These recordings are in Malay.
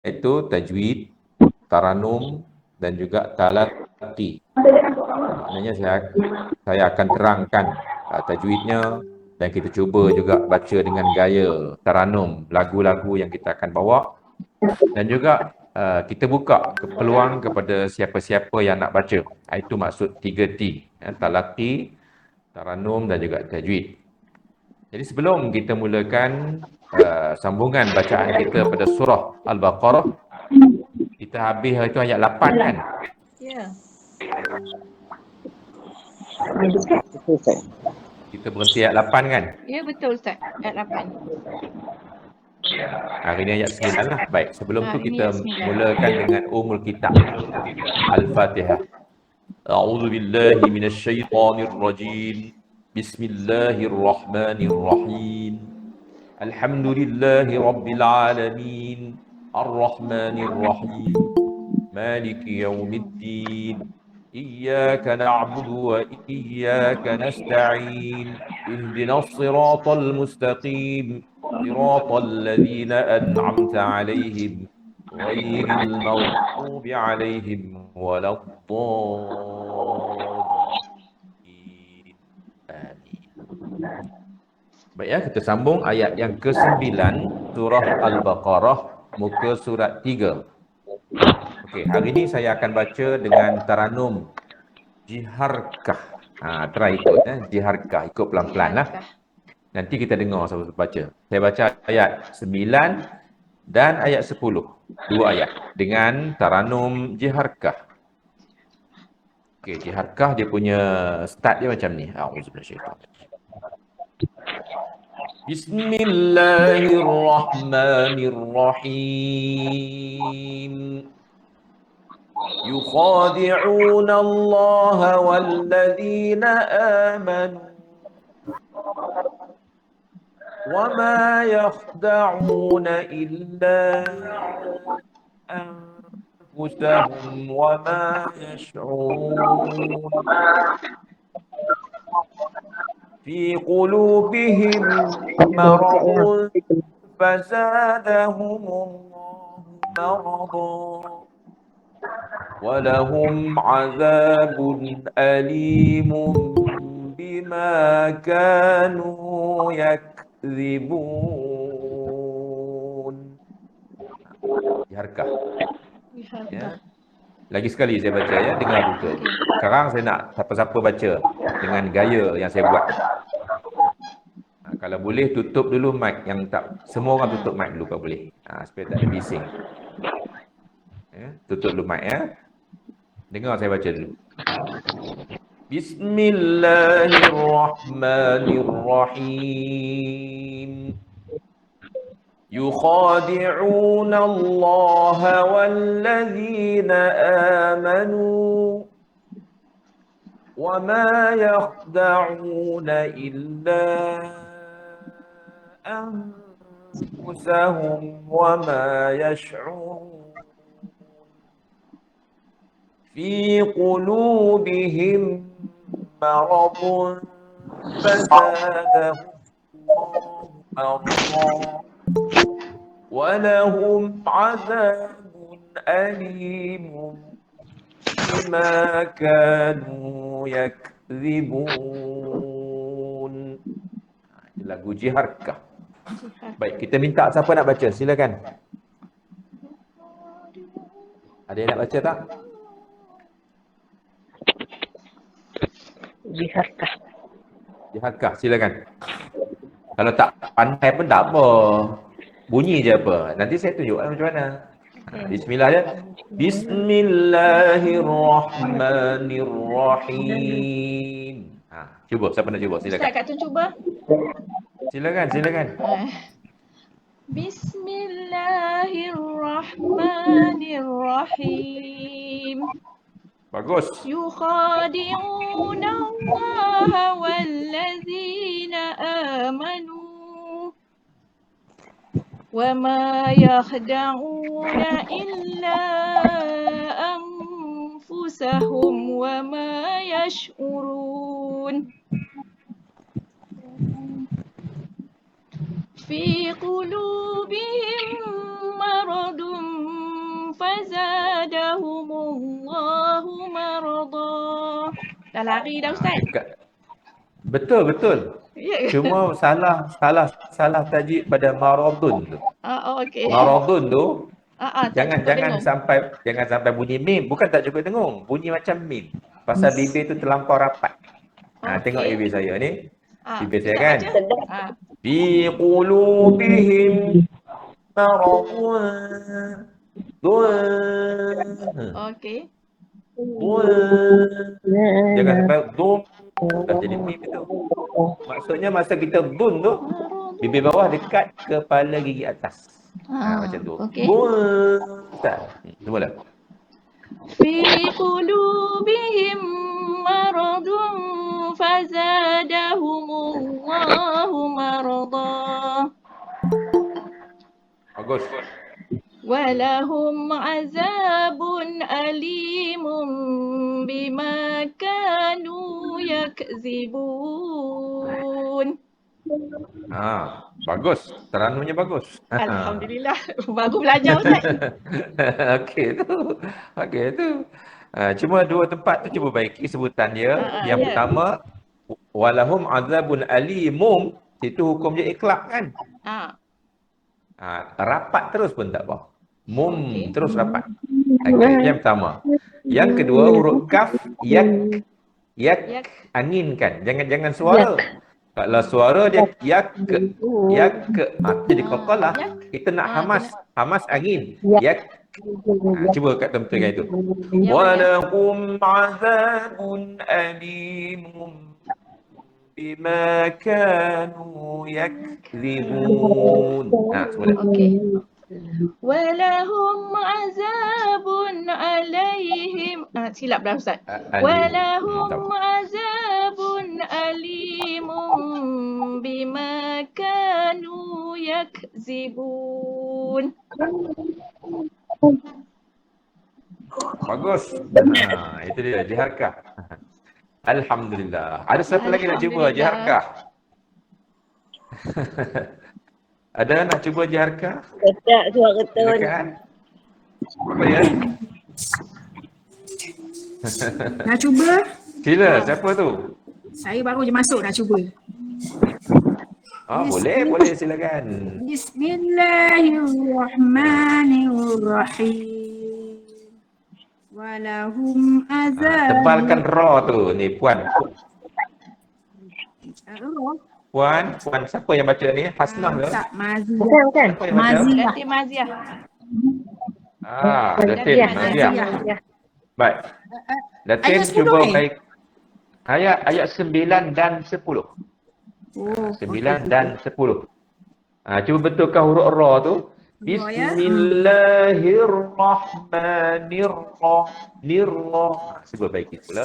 iaitu tajwid, taranum dan juga talaqi. Maknanya saya akan terangkan tajwidnya dan kita cuba juga baca dengan gaya taranum lagu-lagu yang kita akan bawa, dan juga kita buka peluang kepada siapa-siapa yang nak baca. Itu maksud 3T, talaqi, taranum dan juga tajwid. Jadi sebelum kita mulakan sambungan bacaan kita pada surah Al-Baqarah, kita habis itu ayat 8 kan? Ya. Kita berhenti ayat 8 kan? Ya betul Ustaz. Ayat 8. Hari ini ayat 9 lah. Baik, sebelum tu Ini kita ayat 9. mulakan dengan Ummul Kitab. Al-Fatihah. A'udzu billahi minasyaitonir rajim. Bismillahirrahmanirrahim. Alhamdulillahi rabbil alamin. Ar-Rahmanir Rahim. Maliki yaumiddin. إياك نعبد وإياك نستعين اهدنا الصراط المستقيم صراط الذين أنعمت عليهم غير المغضوب عليهم ولا الضالين آمين. Baik ya, kita sambung ayat yang ke-9 surah Al-Baqarah muka surat 3. Okey, hari ini saya akan baca dengan taranum jiharkah. Try ikut jiharkah, ikut pelan-pelan lah. Nanti kita dengar sama baca. Saya baca ayat 9 dan ayat 10. 2 ayat dengan taranum jiharkah. Okey, jiharkah dia punya start dia macam ni. Auzubillahi. Bismillahirrahmanirrahim. يخادعون الله والذين آمنوا وما يخدعون إلا أنفسهم وما يشعرون في قلوبهم مرض فزادهم الله مرضا ولهم عذاب أليم بما كانوا يكذبون. Jiharkah. Ya. Lagi sekali saya baca ya, dengar betul. Sekarang saya nak siapa-siapa baca dengan gaya yang saya buat. Kalau boleh tutup dulu mic yang tak, semua orang tutup mic dulu kalau boleh. Supaya tak ada bising. Ya, tutup dulu mic ya. Dengar saya baca dulu. Bismillahirrahmanirrahim. يخادعون الله والذين آمنوا وما يخدعون إلا أنفسهم وما يشعرون في قلوبهم مرض فزادهم الله مرضا ولهم عذاب أليم بما كانوا يكذبون. Lagu jiharkah. Baik, kita minta siapa nak baca, silakan. Ada yang nak baca tak? Jiharkah. Jiharkah, silakan. Kalau tak pandai pun tak apa. Bunyi je apa. Nanti saya tunjuk macam mana. Bismillah ya. Bismillahirrahmanirrahim. Cuba, siapa nak cuba? Silakan. Ustaz, Kak Tun cuba. Silakan. Bismillahirrahmanirrahim. Bagus. يخادعون الله والذين آمنوا وما يخدعون إلا أنفسهم وما يشعرون في قلوبهم مرض Dah lari dah Ustaz. Betul, betul. Ya ke? Cuma salah tajuk pada maradun tu. Okey. Maradun tu Tak cukup jangan dengung. sampai bunyi mim, bukan tak cukup dengung, bunyi macam mim. Pasal bibir tu terlampau rapat. Tengok Okey. bibir saya ni. Bibir saya Sedap kan. baca. Fi qulubihim maradun. Okey. Jangan sampai dun dah jadi mim itu. Maksudnya masa kita dun tu, bibir bawah dekat kepala gigi atas. Macam tu. Okey. Semula. Fi qulubihim maradun fazadahumullahu marada. Bagus. Walahum azabun alimun bima kanu yakzibun. Bagus. Teranumnya bagus. Alhamdulillah. Baru belajar Ustaz. Okey tu. Cuma dua tempat tu cuba baiki sebutan dia. Yang pertama, walahum azabun alimum, itu hukum dia iklaq kan? Rapat terus pun tak apa. Terus rapat. Okay, yang pertama. Yang kedua, huruf kaf, yak anginkan. Jangan suara. Kalau suara dia yak ke. Jadi qalqalah, kita nak hamas angin. Yak. Cuba kat tempat itu. Walahum azabun alimum bima kanu yakzibun. Semula. Okey. Walahum azabun alaihim. Silap dah Ustaz. Walahum azabun alimum bima kanu yakzibun. Bagus. Itu dia jiharkah. Alhamdulillah. Ada siapa lagi nak cuba jiharkah? Ada nak cuba jiharkah? Tak suara tun. Apa ya? Nak cuba? Sila, siapa tu? Saya baru je masuk nak cuba. Boleh silakan. Bismillahirrahmanirrahim. Walahum azab. Tebalkan ra tu ni puan. Puan, siapa yang baca ni? Hasnah ke? Tak, Mazia. Bukan. Siapa yang baca? Datin Maziah. Datin Maziah. Baik. Datin Ayat 10 cuba ni? baik. Ayat 9 dan 10. 9 dan 10. Cuba betulkan huruf ra tu. Bismillahirrahmanirrahim. Cuba baiki pula.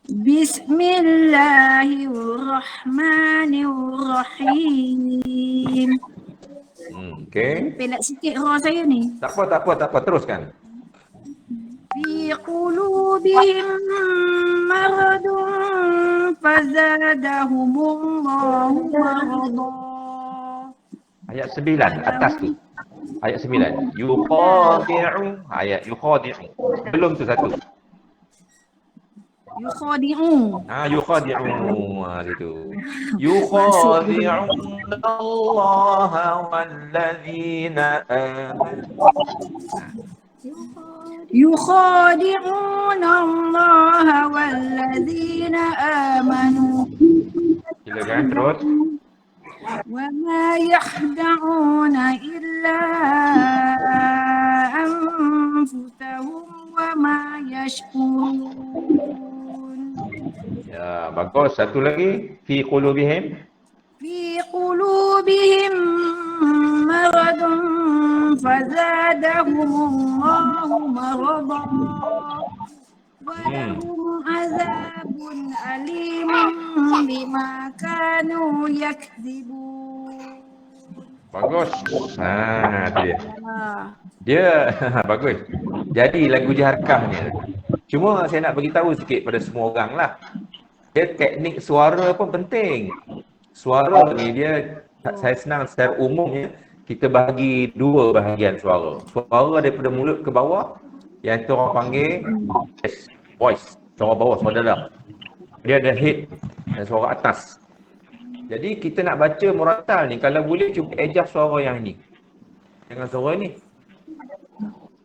Bismillahirrahmanirrahim. Okey. Pelat sikit ra saya ni. Tak apa. Teruskan. Fi qulubihim maradun fazadahumullahu marada. Ayat 9 atas tu. Ayat 9. Yukhadi'u. Ayat yukhadi'u. Belum tu satu. Yukhadi'un. Yukhadi'u. Itu. Yukhadi'un Allah walladzina amanu. يخادعون الله والذين آمنوا Silakan terus. وما يخدعون إلا أنفسهم وما يشعرون. Ya, bagus. Satu lagi. Fi qulubihim. في قلوبهم مرض فزادهم الله مرضا ولهم عذاب أليم بما كانوا يكذبون. Bagus. Tu dia. Dia bagus. Jadi lagu Jiharkah ni. Cuma saya nak bagi tahu sikit pada semua orang lah. Dia teknik suara pun penting. Suara ni dia, saya senang secara umumnya, kita bahagi dua bahagian suara. Suara daripada mulut ke bawah, yang tu orang panggil voice. Suara bawah, suara dalam. Dia ada head dan suara atas. Jadi kita nak baca murattal ni, kalau boleh cuba adjust suara yang ni. Jangan suara ni.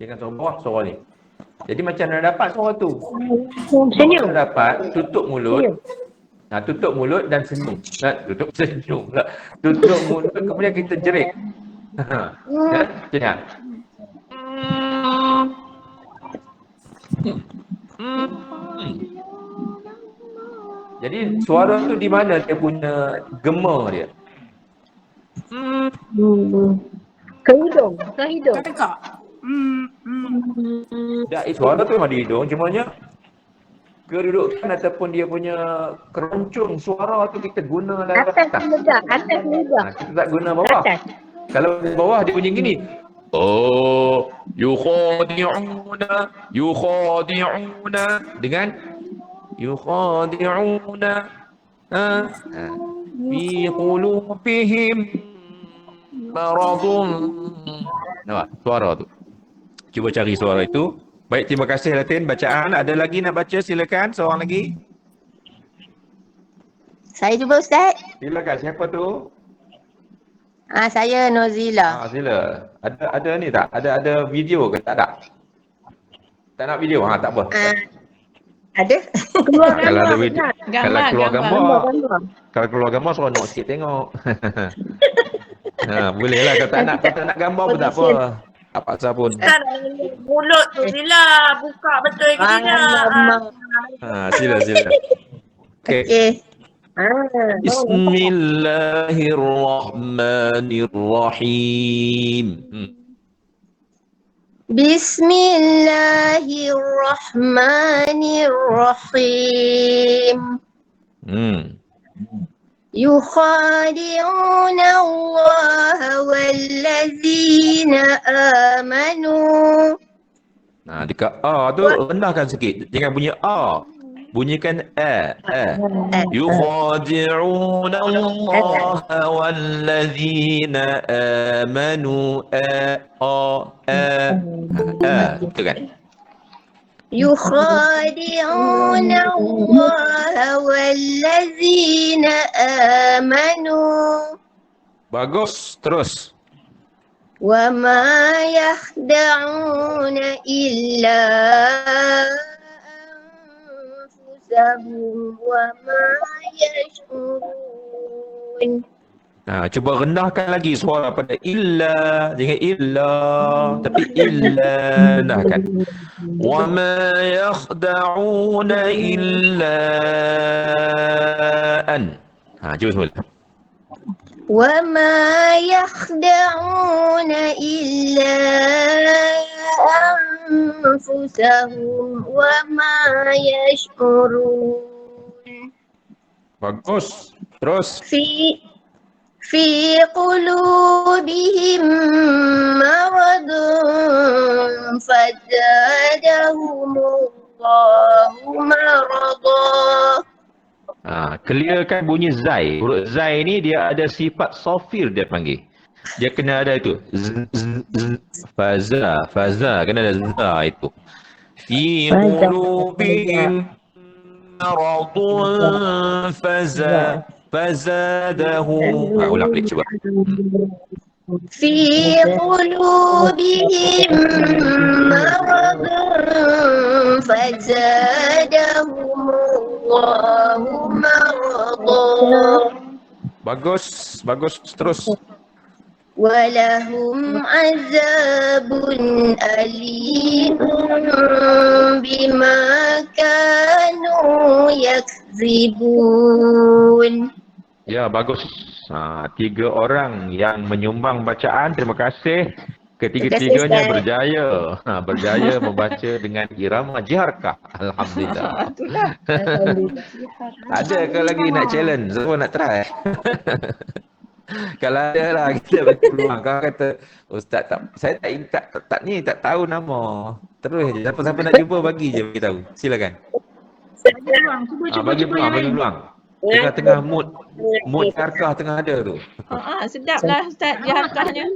Jangan suara bawah, suara ni. Jadi macam mana dapat suara tu? Macam mana dapat? Tutup mulut. Tutup mulut dan senyum. Tutup senyum pula. Tutup mulut, kemudian kita jerit. Ya, macam Jadi suara tu di mana dia punya gema dia? Ke hidung. Tekak. Suara tu memang di hidung, cumanya kedudukan ataupun dia punya keroncong suara tu kita guna dalam Atas lidah. kita tak guna bawah. Atas. Kalau di bawah dia bunyi gini. Oh, yukhadi'una dengan yukhadi'una fi qulubihim maradun. Nampak suara tu. Cuba cari suara itu. Baik, terima kasih Latin bacaan. Ada lagi nak baca, silakan. Seorang lagi. Saya cuba Ustaz. Silakan, siapa tu? Saya Nozila. Sila. Ada ni tak? Ada video ke? Tak ada. Tak nak video? Tak apa. Ada. Kalau ada video, kalau keluar gambar. Gambar. Kalau keluar gambar seronok sikit tengok. Boleh lah. Kalau tak nak gambar pun tak apa. Tak paksa pun. Mulut tu Zila. Buka betul ke tidak? Sila. Okey. Bismillahirrahmanirrahim. Bismillahirrahmanirrahim. يخادعون الله والذين آمنوا. Dekat A tu rendahkan sikit. Jangan bunyi A. Bunyikan A. Yukhadi'una Allah wallazina amanu. Betul kan? يخادعون الله والذين آمنوا. Bagus, terus. وما يخدعون إلا أنفسهم وما يشعرون. Cuba rendahkan lagi suara pada illa. Jangan illa, tapi illa rendahkan. Wa ma yakhda'una illa an. Cuba semula. Wa ma yakhda'una illa anfusahum wa ma yash'urun. Bagus. Terus. في قلوبهم مرض فزادهم الله مرضا. Clearkan bunyi zai. Huruf zai ni dia ada sifat sofir dia panggil. Dia kena ada itu. Faza kena ada za itu. Fi qulubihim maradun fazadahum. Ulang balik cuba. في قلوبهم مرض فزادهم الله مرضا. Bagus terus. ولهم عذاب أليم بما كانوا يكذبون. Ya, bagus. 3 orang yang menyumbang bacaan, terima kasih. Ketiga-tiganya berjaya. Berjaya membaca dengan irama jiharkah. Alhamdulillah. Ada ke lagi nak challenge? Semua nak try? Kalau ada lah kita bagi peluang. Kau kata, Ustaz saya tak tahu nama. Terus je. Siapa-siapa nak jumpa bagi je beritahu. Silakan. Bagi peluang. Tengah-tengah mood harkah tengah ada tu. Sedap lah Ustaz harkahnya.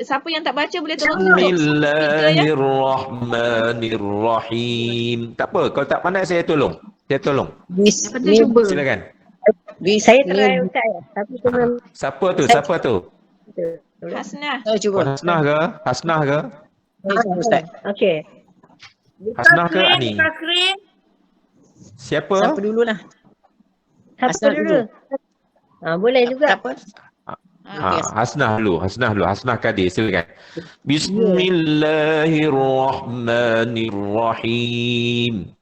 Siapa yang tak baca boleh tolong Bismillahirrahmanirrahim. Tak apa, kalau tak pandai saya tolong. Saya tolong. Lepas tu cuba. Silakan. Saya try Ustaz ya. Tapi sebelum Siapa tu? Siapa tu? Hasnah. Puan Hasnah ke? Hasnah ke? Ustaz. Okey. Hasnah ke Ani? Buka skrin. Siapa? Siapa dulu? Boleh juga. Hasnah dulu. Hasnah Kadir, silakan. Bismillahirrahmanirrahim.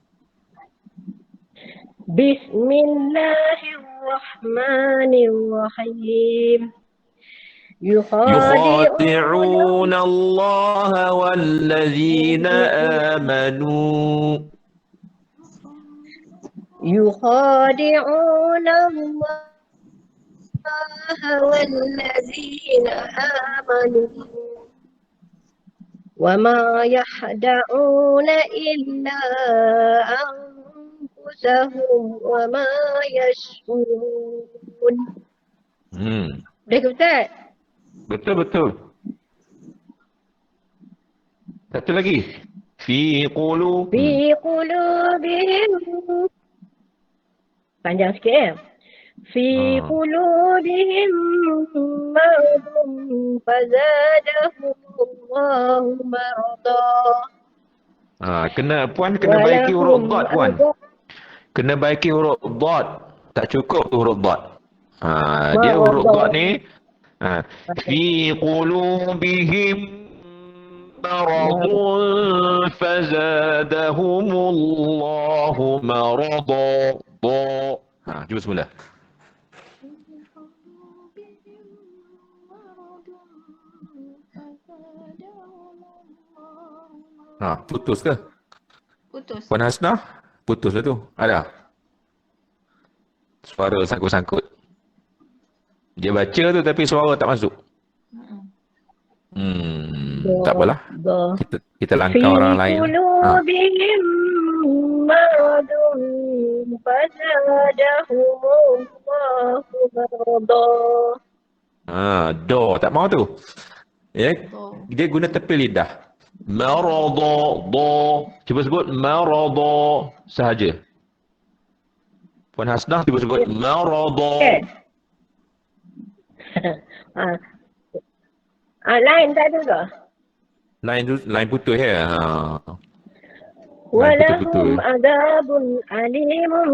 Bismillahirrahmanirrahim. يخادعون الله والذين آمنوا يخادعون الله والذين آمنوا وما يخدعون إلا أنفسهم وما يشعرون. Dah ke Ustaz? Betul. Satu lagi. Fi Fi qulubihim. Panjang sikit ya. Fi qulubihim maradun fazadahumullahu marada. Kena baiki huruf dot puan. Kena baiki huruf dot. Tak cukup tu huruf dot. Dia huruf dot ni fi qulubihim maradun fazadahumullahu marada. Cuba semula. Putus ke? Putus. Puan Hasnah? Putus lah tu. Ada? Suara sangkut-sangkut. Dia baca tu tapi suara tak masuk. Tak apalah. Kita langkah orang lain. Qulubihim maradun fazadahumullahu marada. Do tak mau tu. Ya, dia guna tepi lidah. Marada, do. Cuba sebut marada sahaja. Puan Hasnah cuba sebut marada. Lain tak ada ke? Lain putus ya. Walahum adabun alimun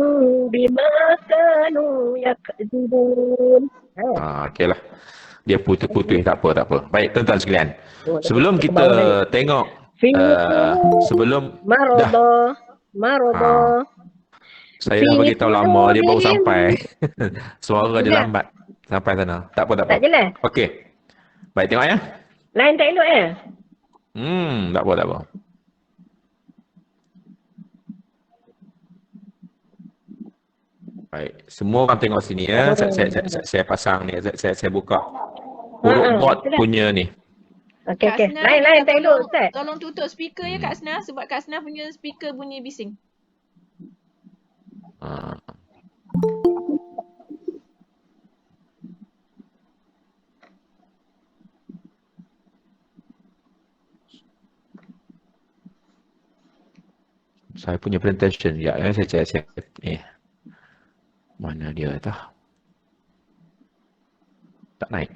bima kanu yakzibun. Okeylah. Dia putus-putus tak apa. Baik tuan-tuan sekalian. Sebelum kita tengok sebelum Marada. Saya dah bagi tahu lama dia baru sampai. Suara dia lambat sampai sana. Tak apa. Tak jelas? Okey. Baik tengok ya. Lain tak elok ya? Tak apa. Baik, semua orang tengok sini ya. Saya pasang ni, saya buka huruf dot punya ni. Okey. Lain tak elok Ustaz. Tolong tutup speaker ya Kak Hasnah sebab Kak Hasnah punya speaker bunyi bising. Saya punya presentation ya, saya cek ni. Mana dia tah? Tak naik.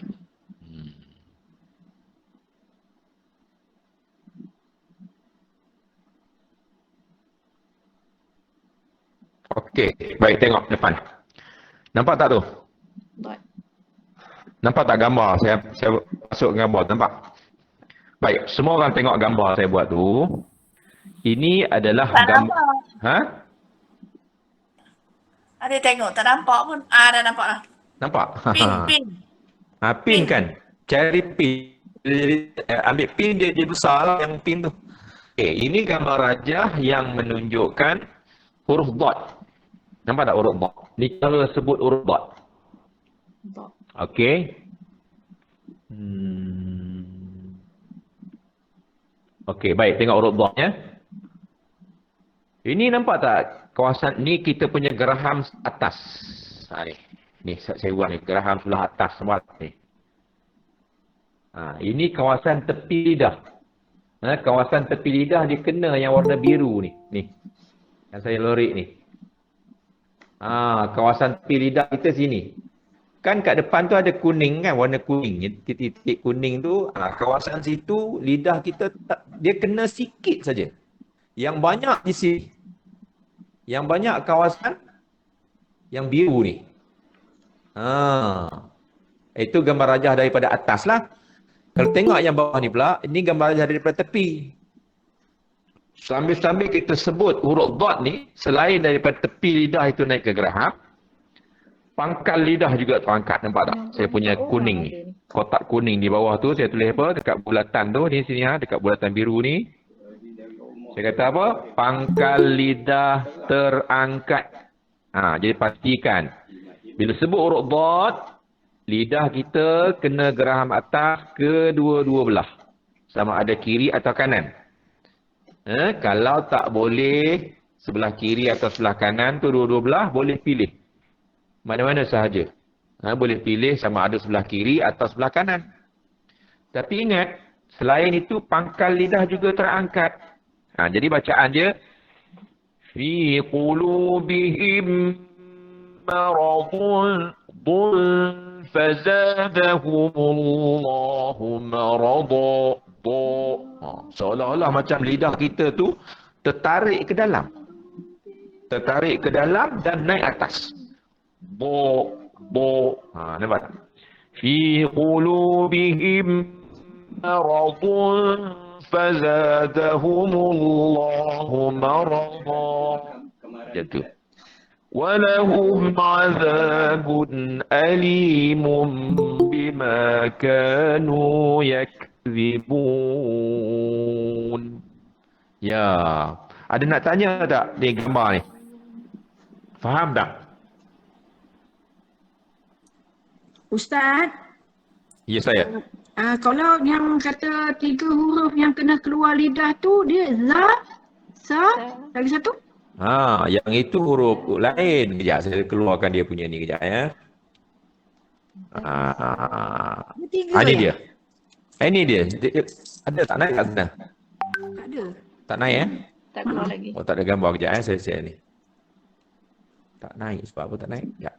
Okey, baik tengok depan. Nampak tak tu? Nampak tak gambar? Saya masuk gambar, nampak? Baik, semua orang tengok gambar saya buat tu. Ini adalah gambar. Ada tengok, tak nampak pun. Dah nampak lah. Nampak? Pin. Pin kan? Cari pin. Ambil pin dia besar lah yang pin tu. Okay, ini gambar rajah yang menunjukkan huruf dot. Nampak tak huruf dot? Ni cara sebut huruf dot. Okey. Okey, baik. Tengok huruf dotnya. Ini nampak tak? Kawasan ni kita punya geraham atas. Ni saya buat ni. Geraham sebelah atas. Ni. Ini kawasan tepi lidah. Kawasan tepi lidah dia kena yang warna biru ni. Ni. Yang saya lorik ni. Kawasan tepi lidah kita sini. Kan kat depan tu ada kuning kan, warna kuning. Titik-titik kuning tu, kawasan situ lidah kita dia kena sikit saja. Yang banyak di sini. Yang banyak kawasan yang biru ni. Itu gambar rajah daripada atas lah. Kalau tengok yang bawah ni pula, ini gambar rajah daripada tepi. Sambil-sambil kita sebut huruf dot ni, selain daripada tepi lidah itu naik ke geraham, pangkal lidah juga terangkat, nampak tak? Saya punya kuning ni. Kotak kuning di bawah tu, saya tulis apa? Dekat bulatan tu, ni sini dekat bulatan biru ni. Saya kata apa? Pangkal lidah terangkat. Jadi pastikan. Bila sebut huruf dot, lidah kita kena geraham atas kedua-dua belah. Sama ada kiri atau kanan. Kalau tak boleh sebelah kiri atau sebelah kanan tu dua-dua belah, boleh pilih. Mana-mana sahaja. Boleh pilih sama ada sebelah kiri atau sebelah kanan. Tapi ingat, selain itu pangkal lidah juga terangkat. Jadi bacaan dia, fi qulubihim maradun fazadahumullahu marada. Seolah-olah macam lidah kita tu tertarik ke dalam. Tertarik ke dalam dan naik atas. Nampak tak? Fi qulubihim maradun fazadahumullahu marada. Jatuh. Walahum azabun alimun bima kanu yakzibun. Ya, ada nak tanya tak ni gambar ni? Faham tak? Ustaz, Ya saya. kalau yang kata 3 huruf yang kena keluar lidah tu, dia za, sa, lagi satu? Yang itu huruf lain. Kejap, saya keluarkan dia punya ni kejap ya. Dia 3 Ini dia. Ini dia. Ada tak naik kat sana? Tak ada. Tak naik Tak keluar lagi. Oh, tak ada gambar kejap saya share ni. Tak naik. Sebab apa tak naik? Kejap.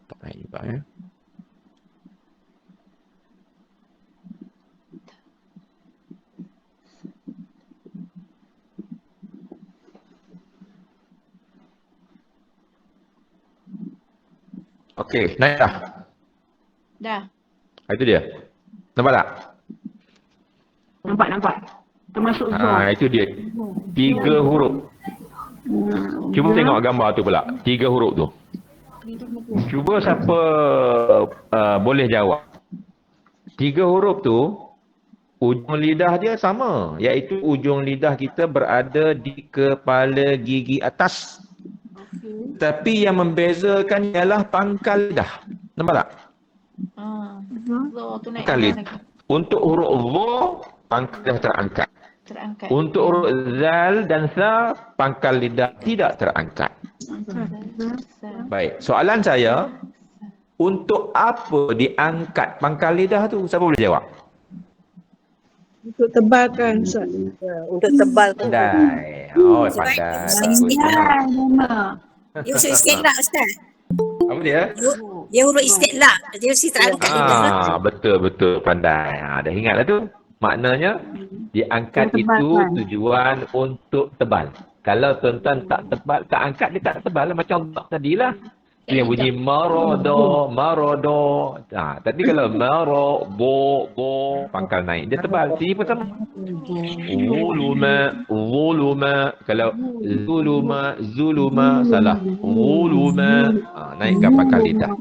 Tak naik juga ya. Okey, naik dah. Dah. Itu dia. Nampak tak? Nampak. Termasuk za. Itu dia. 3 huruf. Cuba tengok gambar tu pula. 3 huruf tu. Cuba siapa boleh jawab. 3 huruf tu, ujung lidah dia sama. Iaitu ujung lidah kita berada di kepala gigi atas. Tapi yang membezakan ialah pangkal lidah. Nampak tak? Zo tu naik Pangkal lidah. lagi. Untuk huruf Zo, pangkal lidah terangkat. Terangkat. Untuk huruf Zal dan Sa, pangkal lidah tidak terangkat. Baik, soalan saya, untuk apa diangkat pangkal lidah tu? Siapa boleh jawab? Untuk tebalkan, Ustaz. Untuk tebalkan. Pandai. Oh, pandai. Dia usul istiqlaq Ustaz. Apa dia? Dia huruf istiqlaq. Dia mesti terangkat. Betul. Pandai. Dah ingatlah tu. Maknanya, diangkat itu tujuan untuk tebal. Kalau tuan-tuan tak tebal, tak angkat, dia tak tebal. Macam tak tadilah. Itu yang bunyi marodo. Tapi kalau bo, pangkal naik. Dia tebal. Sini pun sama. Zuluma. Kalau zuluma, salah. Zuluma. Naikkan pangkal lidah.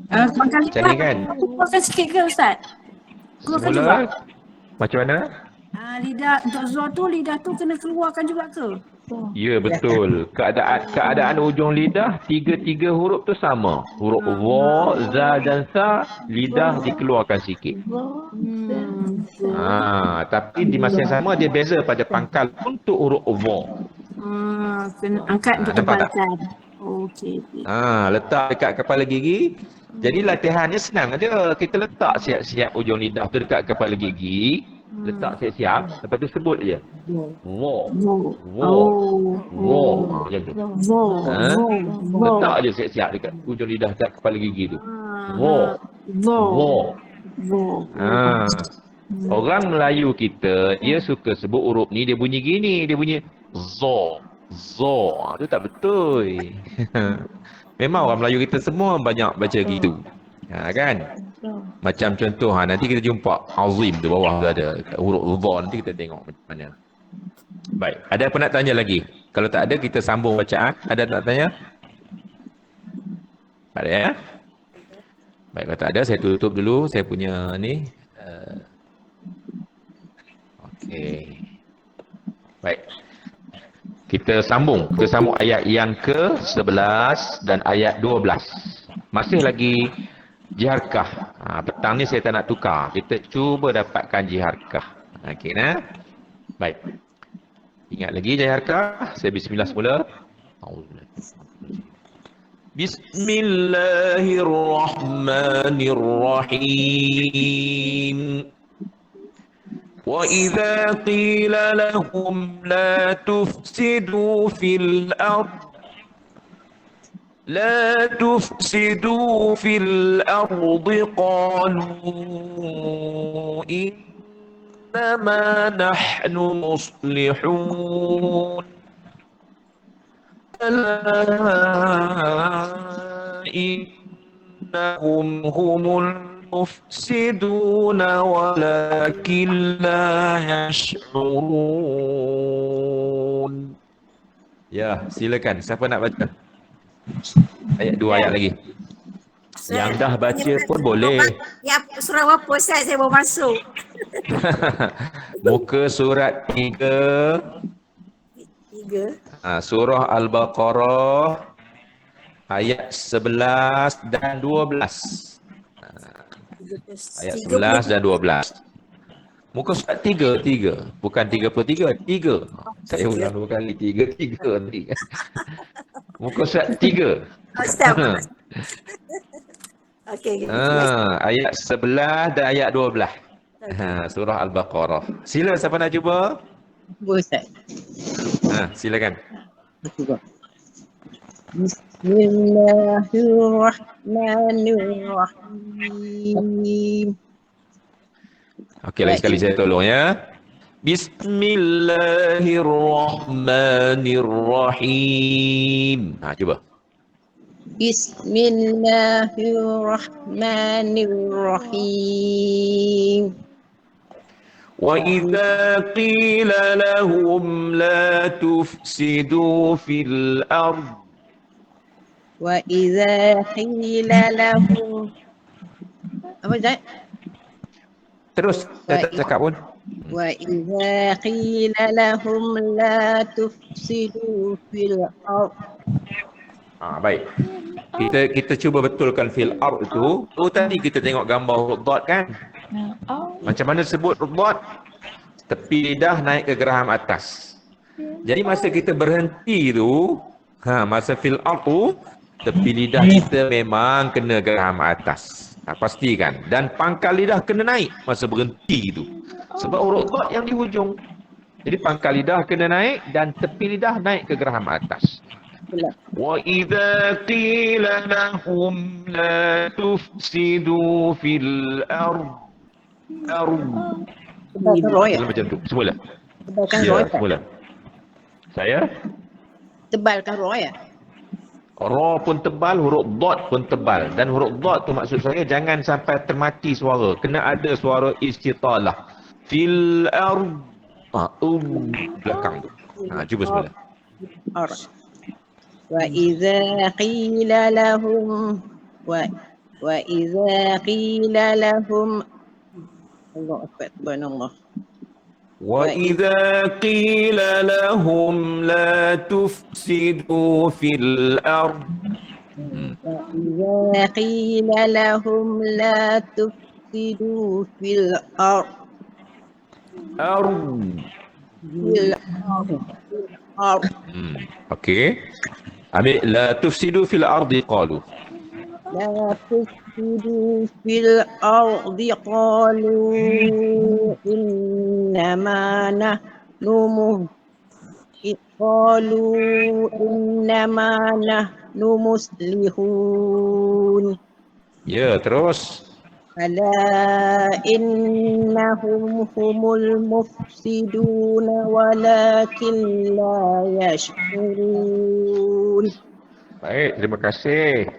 Pangkal Macam ni kan? keluarkan sikit ke Ustaz? Keluarkan juga. Semula, macam mana? Lidah, untuk za tu, lidah tu kena keluarkan juga ke? Ya, betul. Keadaan ujung lidah, 3 huruf tu sama. Huruf Wa, Za dan Sa, lidah dikeluarkan sikit. Tapi di masa yang sama, dia beza pada pangkal untuk huruf Wa. Kena angkat untuk nampak tak? tebalkan. Okey. Letak dekat kepala gigi. Jadi latihannya senang aja. Kita letak siap-siap ujung lidah tu dekat kepala gigi. Letak siap-siap, lepas tu sebut je. Wo. Wo. Wo. Oh. Wo. Macam tu. Wo. Ha? Wo. Letak je siap-siap dekat ujung lidah dekat kepala gigi tu. Wo. Wo. Wo. Wo. Ha. Orang Melayu kita, dia suka sebut huruf ni, dia bunyi gini. Dia bunyi zo. Zo. Itu tak betul. Memang orang Melayu kita semua banyak baca gitu. Ha, kan? Macam contoh, nanti kita jumpa azim tu bawah tu ada huruf zo, nanti kita tengok macam mana. Baik, ada apa nak tanya lagi? Kalau tak ada, kita sambung bacaan. Ada nak tanya? Ada ya? Baik, kalau tak ada, saya tutup dulu. Saya punya ni. Okey. Baik. Kita sambung ayat yang ke-11 dan ayat 12. Masih lagi jiharkah. Petang ni saya tak nak tukar. Kita cuba dapatkan jiharkah. Okey, nah. Baik. Ingat lagi jiharkah? Saya bismillah semula. Bismillahirrahmanirrahim. وَإِذَا قِيلَ لَهُمْ لَا تُفْسِدُوا فِي الْأَرْضِ قَالُوا إِنَّمَا نَحْنُ مُصْلِحُونَ أَلَا إِنَّهُمْ هُمُ المفسدون ولكن لا يشعرون. Ya, silakan. Siapa nak baca? Ayat 2 ayat lagi. Yang dah baca pun boleh. Ya, surah apa Ustaz? Saya baru masuk. Muka surat 3. Surah Al-Baqarah ayat 11 dan 12. Ayat 11 dan 12. Muka surat 3. Bukan 33. 3. Saya ulang 2 kali. 3 tadi. Muka surat 3. Ustaz. Okey. Ayat 11 dan ayat 12. Surah Al-Baqarah. Sila siapa nak cuba? Ustaz. Silakan. Bismillahirrahmanirrahim. Okey, lagi sekali saya tolong ya. Bismillahirrahmanirrahim. Cuba. Bismillahirrahmanirrahim. وَإِذَا قِيلَ لَهُمْ لَا تُفْسِدُوا فِي الْأَرْضِ وَإِذَا قِيلَ لَهُمْ apa Zat? Terus, saya tak cakap pun. وَإِذَا قِيلَ لَهُمْ لَا تُفْسِدُوا فِي الْأَرْضِ. Baik. Kita cuba betulkan fil ard itu. Tadi kita tengok gambar huruf dot kan? Macam mana sebut huruf dot? Tepi lidah naik ke geraham atas. Jadi masa kita berhenti tu, masa fil ard tu, tepi lidah kita memang kena geraham atas. Pastikan. Dan pangkal lidah kena naik masa berhenti tu. Sebab huruf dot yang di hujung. Jadi pangkal lidah kena naik dan tepi lidah naik ke geraham atas. وَإِذَا قِيلَ لَهُمْ لَا تُفْسِدُوا فِي الْأَرْضِ. Macam tu. Semula. Ya, semula. Saya? Tebalkan roh ya? Ra pun tebal, huruf dot pun tebal. Dan huruf dot tu maksud saya jangan sampai termati suara. Kena ada suara istitalah. Fil ard. Belakang tu. Cuba semula. Alright. وَإِذَا قِيلَ لَهُمْ الله أكبر سبحان الله. وَإِذَا قِيلَ لَهُمْ لَا تُفْسِدُوا فِي الْأَرْضِ وَإِذَا قِيلَ لَهُمْ لَا تُفْسِدُوا فِي الْأَرْضِ. Okey. Ambil la tufsidu fil ardi qalu. لا تفسدوا في الأرض قالوا إنما نحن مصلحون Ya, terus. ألا إنهم هم المفسدون ولكن لا يشعرون. Baik, terima kasih.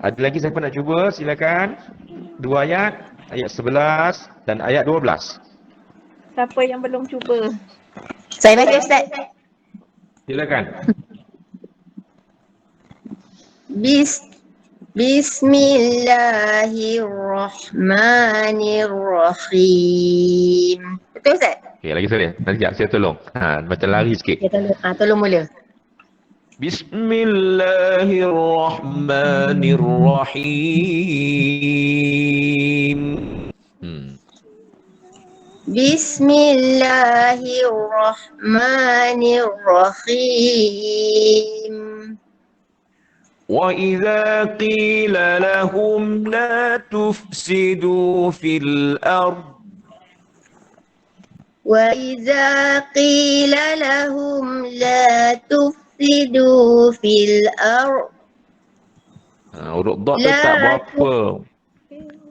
Ada lagi siapa nak cuba? Silakan. 2 ayat, ayat 11 dan ayat 12. Siapa yang belum cuba? Saya baca Ustaz. Silakan. Bismillahirrahmanirrahim. Betul Ustaz? Okey, lagi sekali. Nanti sekejap saya tolong. Macam lari sikit. Ya, tolong mula. Bismillahirrahmanirrahim. Bismillahirrahmanirrahim. وَإِذَا قِيلَ لَهُمْ لَا تُفْسِدُوا فِي الْأَرْضِ وَإِذَا قِيلَ لَهُمْ لَا تُفْسِدُوا فِي الْأَرْضِ huruf dot tu tak berapa.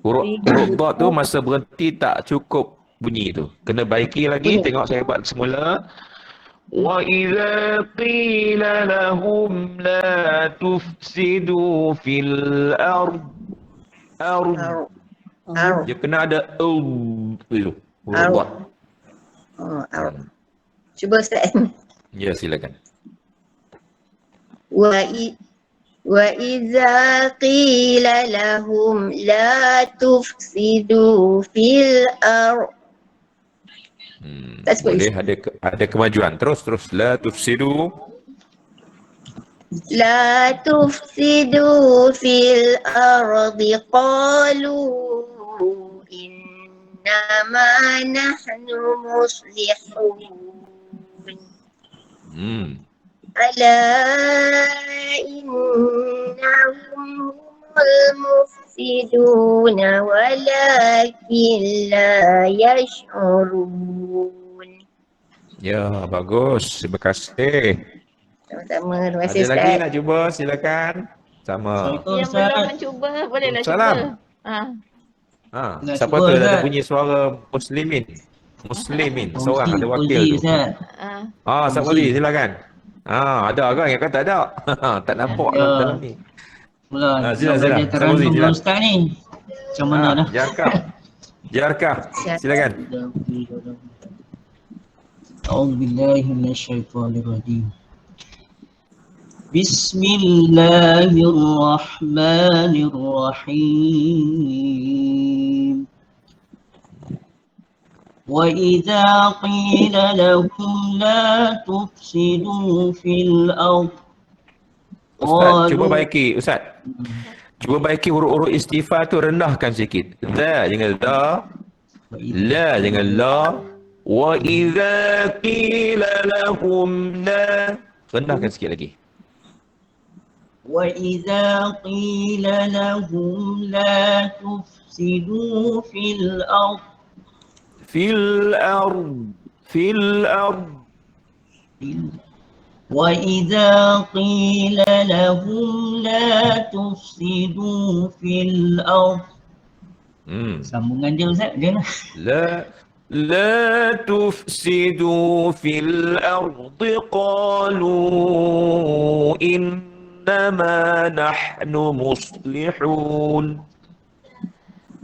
Huruf dot tu masa berhenti tak cukup bunyi tu. Kena baiki lagi. Tengok saya buat semula. وَإِذَا قِيلَ لَهُمْ لَا تُفْسِدُوا فِي الْأَرْضِ Dia kena ada itu. Huruf dot. Cuba Ustaz. Ya, silakan. وَإِذَا قِيلَ لَهُمْ لَا تُفْسِدُوا فِي الْأَرْضِ Boleh ada kemajuan. Terus. La tufsidu. لا تفسدوا في الأرض قالوا إنما نحن مصلحون ألا إنهم هم المفسدون ولكن لا يشعرون. Ya, bagus. Terima kasih. Sama-sama. Terima kasih Ada lagi Ustaz. nak cuba? Silakan. Sama. Yang belum mencuba bolehlah cuba. Salam. Nak Siapa cuba, tu ada Ustaz. bunyi suara muslimin? Seorang ada wakil tu. Siapa tadi? Silakan. Ada kan? Yang kata ada. Tak nampak Ya. dalam ni. Mula, Sila. belajar terang Samuzi, dengan sila. Ustaz ni. Macam mana dah? Jarkah. Silakan. A'udzubillahi minasyaitonirrajim. Bismillahirrahmanirrahim. وَإِذَا قِيلَ لَهُمْ لَا تُفْسِدُوا فِي الْأَرْضِ Ustaz, cuba baiki. Ustaz. Cuba baiki huruf-huruf istighfar tu rendahkan sikit. Za jangan da. La jangan la. Wa idza qila lahum la. Rendahkan sikit lagi. وَإِذَا قِيلَ لَهُمْ لَا تُفْسِدُوا فِي الْأَرْضِ Fil ard. وَإِذَا قِيلَ لَهُمْ لَا تُفْسِدُوا فِي الْأَرْضِ Sambungan je Ustaz, dia lah. لا تفسدوا في الأرض قالوا إنما نحن مصلحون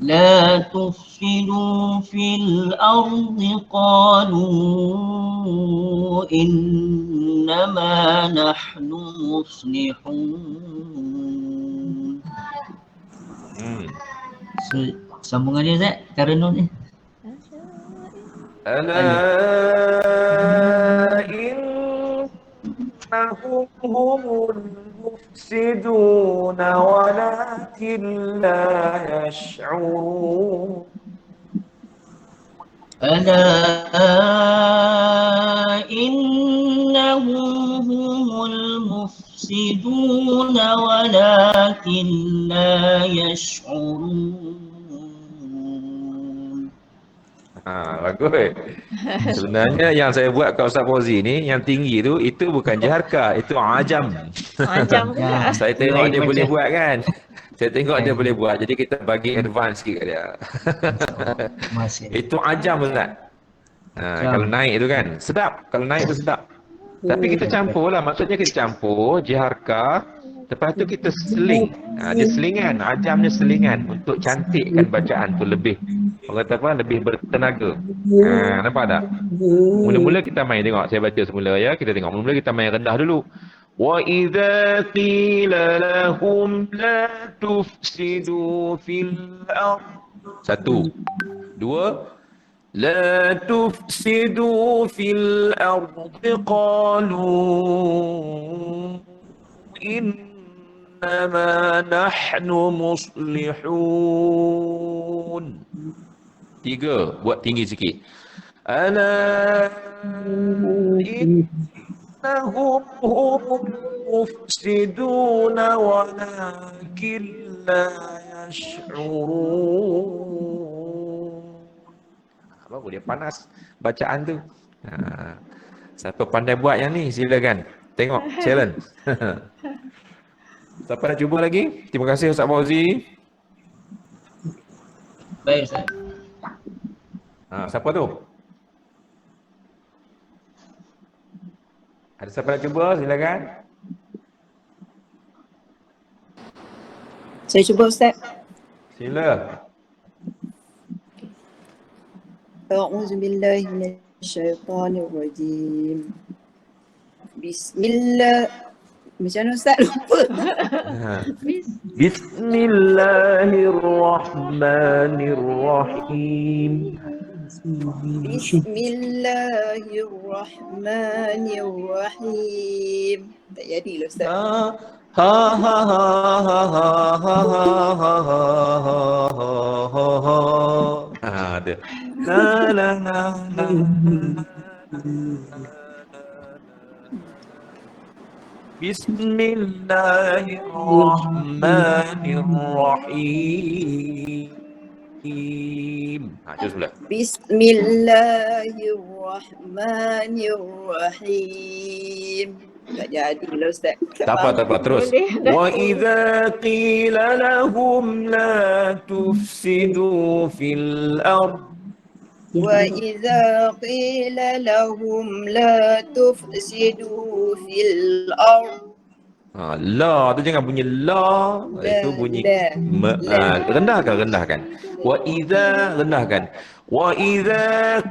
لا تفسدوا في الأرض قالوا إنما نحن مصلحون. Sambungan dia Ustaz, Taranum ni. ألا إنهم هم المفسدون ولكن لا يشعرون ألا إنهم هم المفسدون تفسدون ولكن لا يشعرون. Bagus. Sebenarnya yang saya buat kat Ustaz Fauzi ni, yang tinggi tu, itu bukan jaharka, itu ajam. Ajam pula. Saya tengok Lain dia boleh macam. buat kan. Saya tengok dia Lain. boleh buat. Jadi kita bagi advance sikit kat dia. Masih. Itu ajam Ustaz. Ajam. Kalau naik tu kan, sedap. Kalau naik tu sedap. Tapi kita campur lah. Maksudnya kita campur jiharka. Lepas tu kita seling. Dia selingan. Ajamnya selingan. Untuk cantikkan bacaan tu lebih. Orang kata apa? Lebih bertenaga. Nampak tak? Mula-mula kita main tengok. Saya baca semula ya. Kita tengok. Mula-mula kita main rendah dulu. وَإِذَا قِيلَ لَهُمْ لَا تُفْسِدُوا فِي الْأَرْضِ. 1, 2. لا تفسدوا في الأرض قالوا إنما نحن مصلحون. 3, buat tinggi sikit. ألا إنهم هم المفسدون ولكن لا يشعرون. Baru dia panas bacaan tu. Siapa pandai buat yang ni, silakan. Tengok, challenge. Siapa nak cuba lagi? Terima kasih Ustaz Fauzi. Baik Ustaz. Siapa tu? Ada siapa nak cuba? Silakan. Saya cuba Ustaz. Sila. أعوذ بالله من الشيطان الرجيم. بسم الله. Macam mana Ustaz? Lupa. Bismillahirrahmanirrahim. Bismillahirrahmanirrahim. Tak jadi lah Ustaz. Ada. La la la la. Bismillahirrahmanirrahim. Terus pula. Bismillahirrahmanirrahim. Tak jadi lah Ustaz. Tak apa, terus. Wa idza qila lahum la tufsidu fil ard. وإذا قيل لهم لا تفسدوا في الأرض. La tu jangan bunyi la, itu bunyi rendahkan. Wa idza rendahkan. Wa idza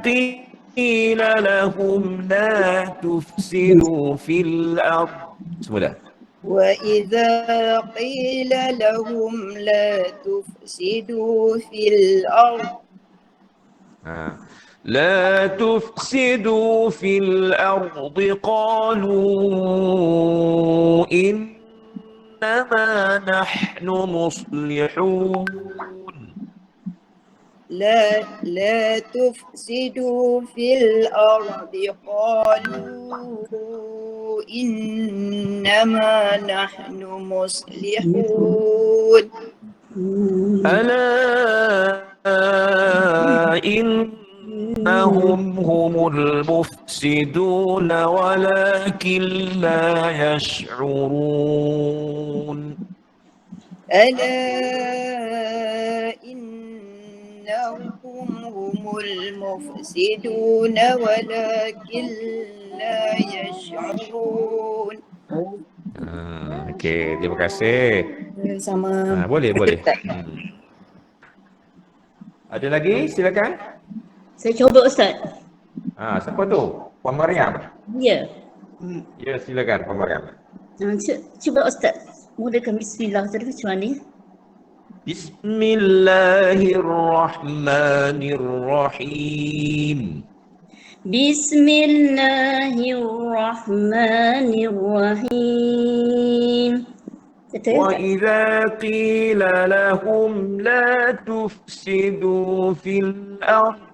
qila lahum la tufsidu fil ard. Semula. وإذا قيل لهم لا تفسدوا في الأرض. لا تفسدوا في الأرض قالوا إنما نحن مصلحون. لا تفسدوا في الأرض قالوا إنما نحن مصلحون. ألا إنهم هم المفسدون ولكن لا يشعرون. ألا إنهم هم المفسدون ولكن لا يشعرون. Okey, terima kasih. Sama. Boleh. Ada lagi? Silakan. Saya cuba Ustaz. Siapa tu? Puan Mariam. Ya. Ya, silakan Puan Mariam. Cuba Ustaz. Mulakan bismillah tadi macam mana? Bismillahirrahmanirrahim. Bismillahirrahmanirrahim. وَإِذَا قِيلَ لَهُمْ لَا تُفْسِدُوا فِي الْأَرْضِ.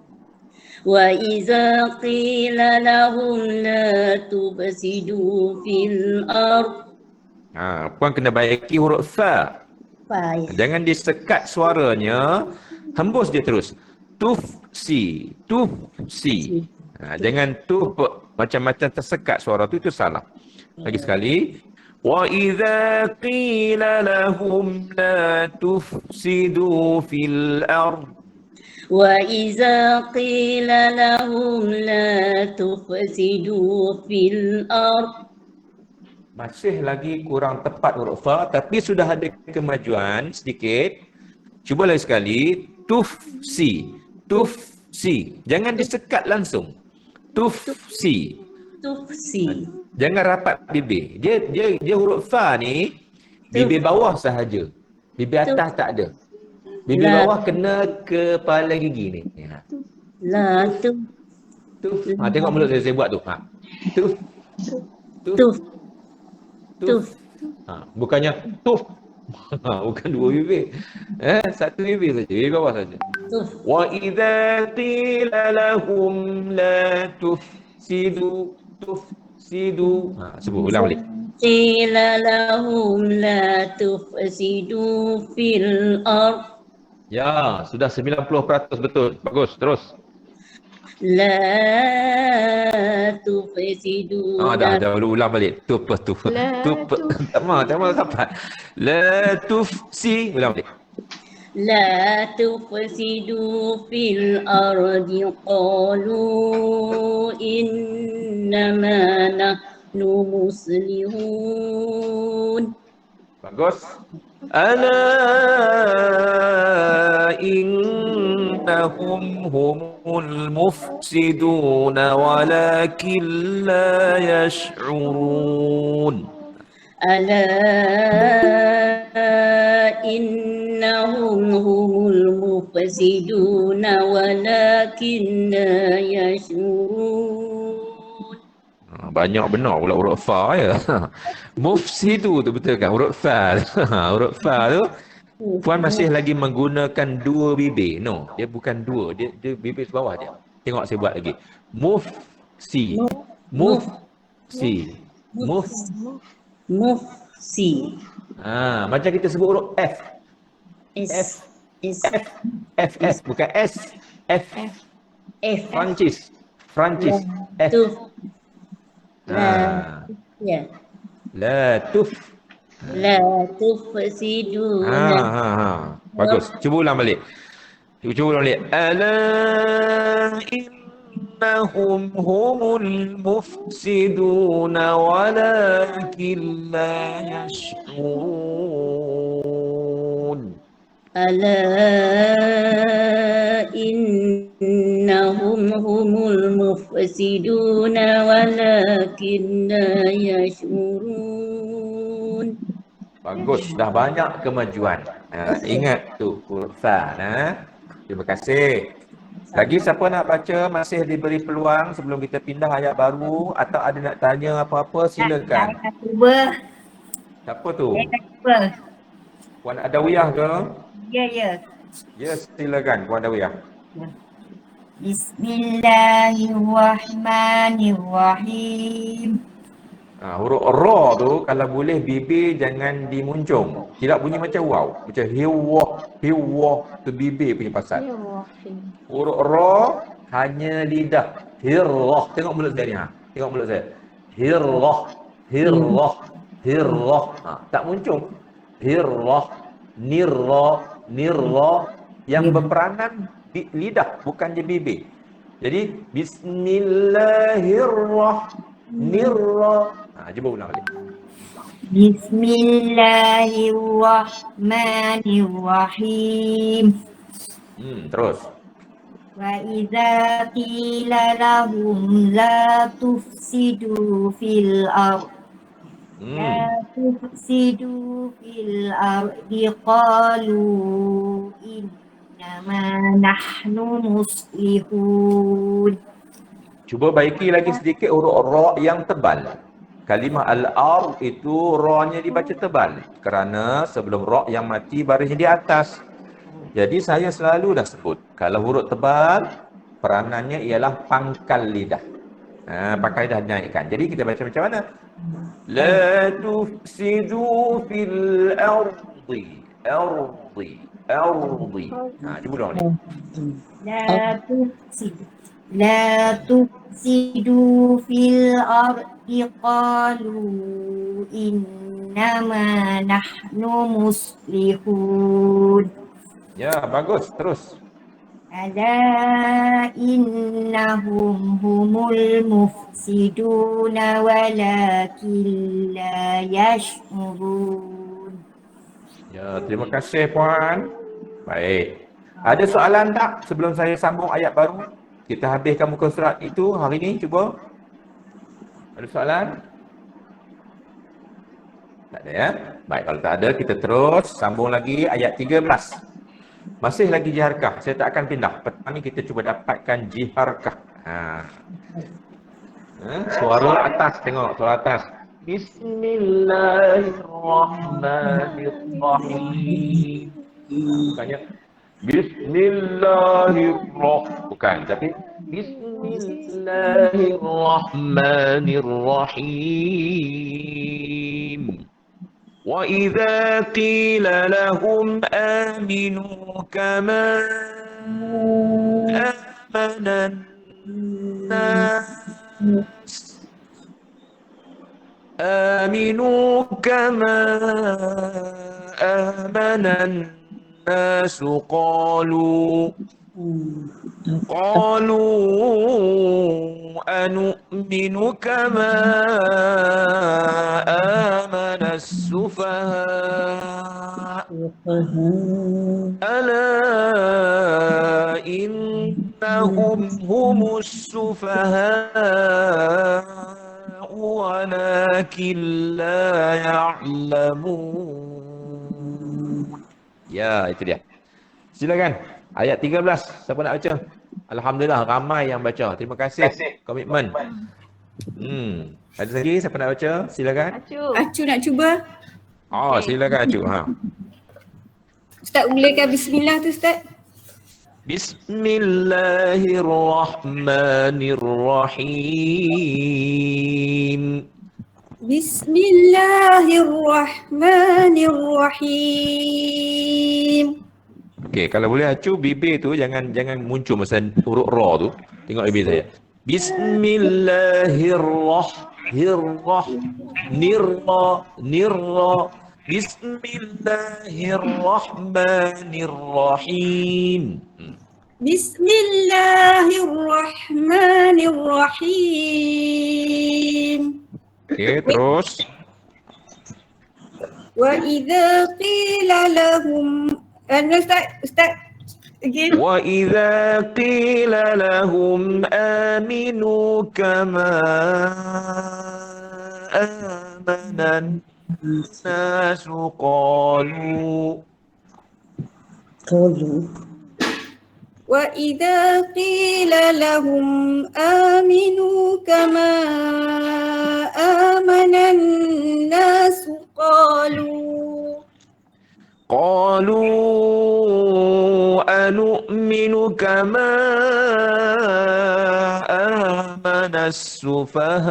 وَإِذَا قِيلَ لَهُمْ لَا تُفْسِدُوا فِي الْأَرْضِ. Puan kena baiki huruf fa. Baik. Jangan disekat suaranya, hembus dia terus. Tufsi, tufsi. Jangan macam-macam tersekat suara itu salah. Lagi sekali. Wa idza qila lahum la tufsidu fil ard. وإذا قيل لهم لا تفسدوا في الأرض. Masih lagi kurang tepat huruf fa, tapi sudah ada kemajuan sedikit. Cuba lagi sekali. Tufsi. Tufsi. Jangan disekat langsung. Tufsi. Tufsi. Jangan rapat bibir. Dia huruf fa ni bibir bawah sahaja. Bibir atas tak ada. Bibir bawah kena kepala gigi ni. La tu. Tengok mulut saya buat tu. Tuf. Tuf. Tuf. Bukannya tuf. Bukan dua bibir. Satu bibir saja. Bibir bawah saja. Wa idza qila lahum la tufsidu. Tufsidu. Sebut ulang balik. Qila lahum la tufsidu fil ard. Ya, sudah 90% betul. Bagus, terus. La tufsidu. Dah ulang balik. Tak mau dapat. La tufsi. Ulang balik. La tufsidu fil ardi qalu innama nahnu muslihun. Bagus. Ala innahum humul mufsiduna walakin la yash'urun. Ala innahum humul mufsiduna walakin la yash'urun. Banyak benar pula huruf fa ya. Mufsidu tu betul kan huruf fa. Huruf fa tu puan masih lagi menggunakan dua bibir. No, dia bukan dua. Dia bibir bawah dia. Tengok saya buat lagi. Mufsi. Mufsi. Mufsi. Macam kita sebut huruf F. F bukan S. F. Francis. F. La tuf. La tufsiduna. Bagus. Cuba ulang balik. Ala innahum humul mufsiduna walakin la yash'urun. Ala innahum humul mufsiduna walakin la yash'urun. Bagus, dah banyak kemajuan. Ingat tu huruf fa. Terima kasih. Lagi siapa nak baca, masih diberi peluang sebelum kita pindah ayat baru atau ada nak tanya apa-apa, silakan. Siapa tu? Puan Adawiyah ke? Ya. Ya, silakan Puan Adawiyah. Bismillahirrahmanirrahim. Huruf ra tu kalau boleh bibir jangan dimuncung. Tidak bunyi macam waw. Macam hiwah tu bibir punya pasal. Huruf ra hanya lidah. Hirrah. Tengok mulut saya ni. Tengok mulut saya. Hirrah. Tak muncung. Hirrah. Nirra. Yang berperanan lidah bukan je bibir. Jadi Bismillahirrahmanirrahim. Cuba ulang balik. Bismillahirrahmanirrahim. Terus. Wa idza qila lahum la tufsidu fil ard. La tufsidu fil ardi qalu innama nahnu muslihun. Cuba baiki lagi sedikit huruf ra yang tebal. Kalimah al-ard itu ra-nya dibaca tebal kerana sebelum ra yang mati barisnya di atas. Jadi saya selalu dah sebut kalau huruf tebal peranannya ialah pangkal lidah. Pakai dah naikkan. Jadi kita baca macam mana? La tufsidu fil ardi. Cuba dong ni. La tufsidu fil ardi qalu innama nahnu muslihun. Ya, bagus. Terus. Ala innahum humul mufsiduna walakin la yash'urun. Ya, terima kasih puan. Baik. Ada soalan tak sebelum saya sambung ayat baru? Kita habiskan muka surat itu hari ni, cuba. Ada soalan? Tak ada ya? Baik, kalau tak ada kita terus sambung lagi ayat 13. Masih lagi jiharkah. Saya tak akan pindah. Petang ni kita cuba dapatkan jiharkah. Suara atas, tengok suara atas. Bismillahirrahmanirrahim. Bukannya Bismillahirrahmanirrahim. Bukan, tapi Bismillahirrahmanirrahim. وَإِذَا قِيلَ لَهُمْ آمِنُوا كَمَا آمَنَ النَّاسُ قالوا أنؤمن كما آمن السفهاء ألا إنهم هم السفهاء ولكن لا يعلمون. Ya, itu dia. Silakan. Ayat 13. Siapa nak baca? Alhamdulillah ramai yang baca. Terima kasih. Komitmen. Ada lagi siapa nak baca? Silakan. Acu nak cuba. Silakan Acu. Ustaz bolehkan bismillah tu Ustaz? Bismillahirrahmanirrahim. Bismillahirrahmanirrahim. Okey, kalau boleh Acu bibir tu jangan muncul masa huruf ra tu. Tengok bibir saya. Bismillahirrahmanirrahim. Bismillahirrahmanirrahim. Bismillahirrahmanirrahim. Okey, terus. Wa idza qila lahum Ustaz again. Wa idza qila lahum aminu kama amanan nasu qalu وَإِذَا قِيلَ لَهُمْ آمِنُوا كَمَا آمَنَ النَّاسُ قالوا أنؤمن كما آمن السفهاء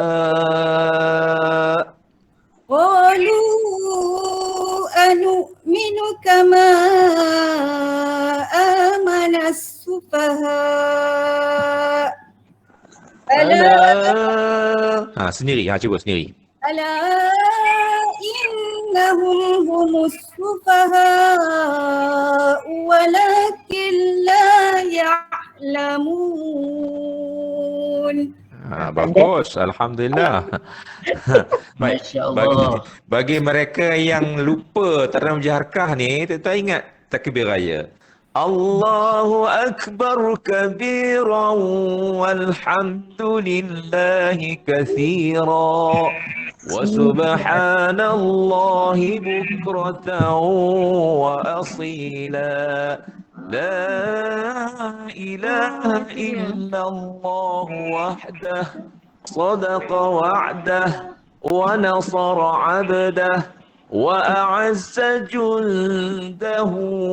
أنؤمن كما آمن السفهاء sendiri, cuba sendiri. ألا إنهم هم السفهاء ولكن لا يعلمون. Bagus, alhamdulillah. Baik, bagi mereka yang lupa terang jaharkah ni, kita ingat takbir raya. Allahu akbar kabiran walhamdulillahi katsira wa subhanallahi bukratan wa asila. لا إله إلا الله وحده صدق وعده ونصر عبده وأعز جنده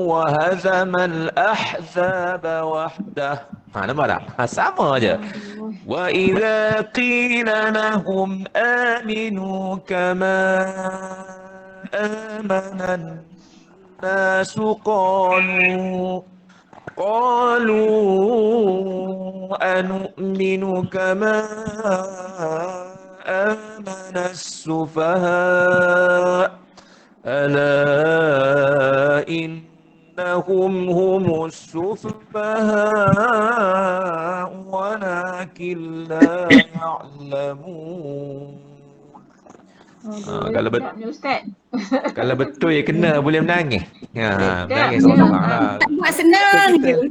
وهزم الأحزاب وحده. Nampak tak? Sama je. وإذا قيل لهم آمنوا كما آمن الناس قالوا أنؤمن كما آمن السفهاء ألا إنهم هم السفهاء ولكن لا يعلمون. Kalau Sedap ni Ustaz. kalau betul ya kena boleh menangis. Sedap Menangis dia. seorang-seorang lah. Tak buat senang je.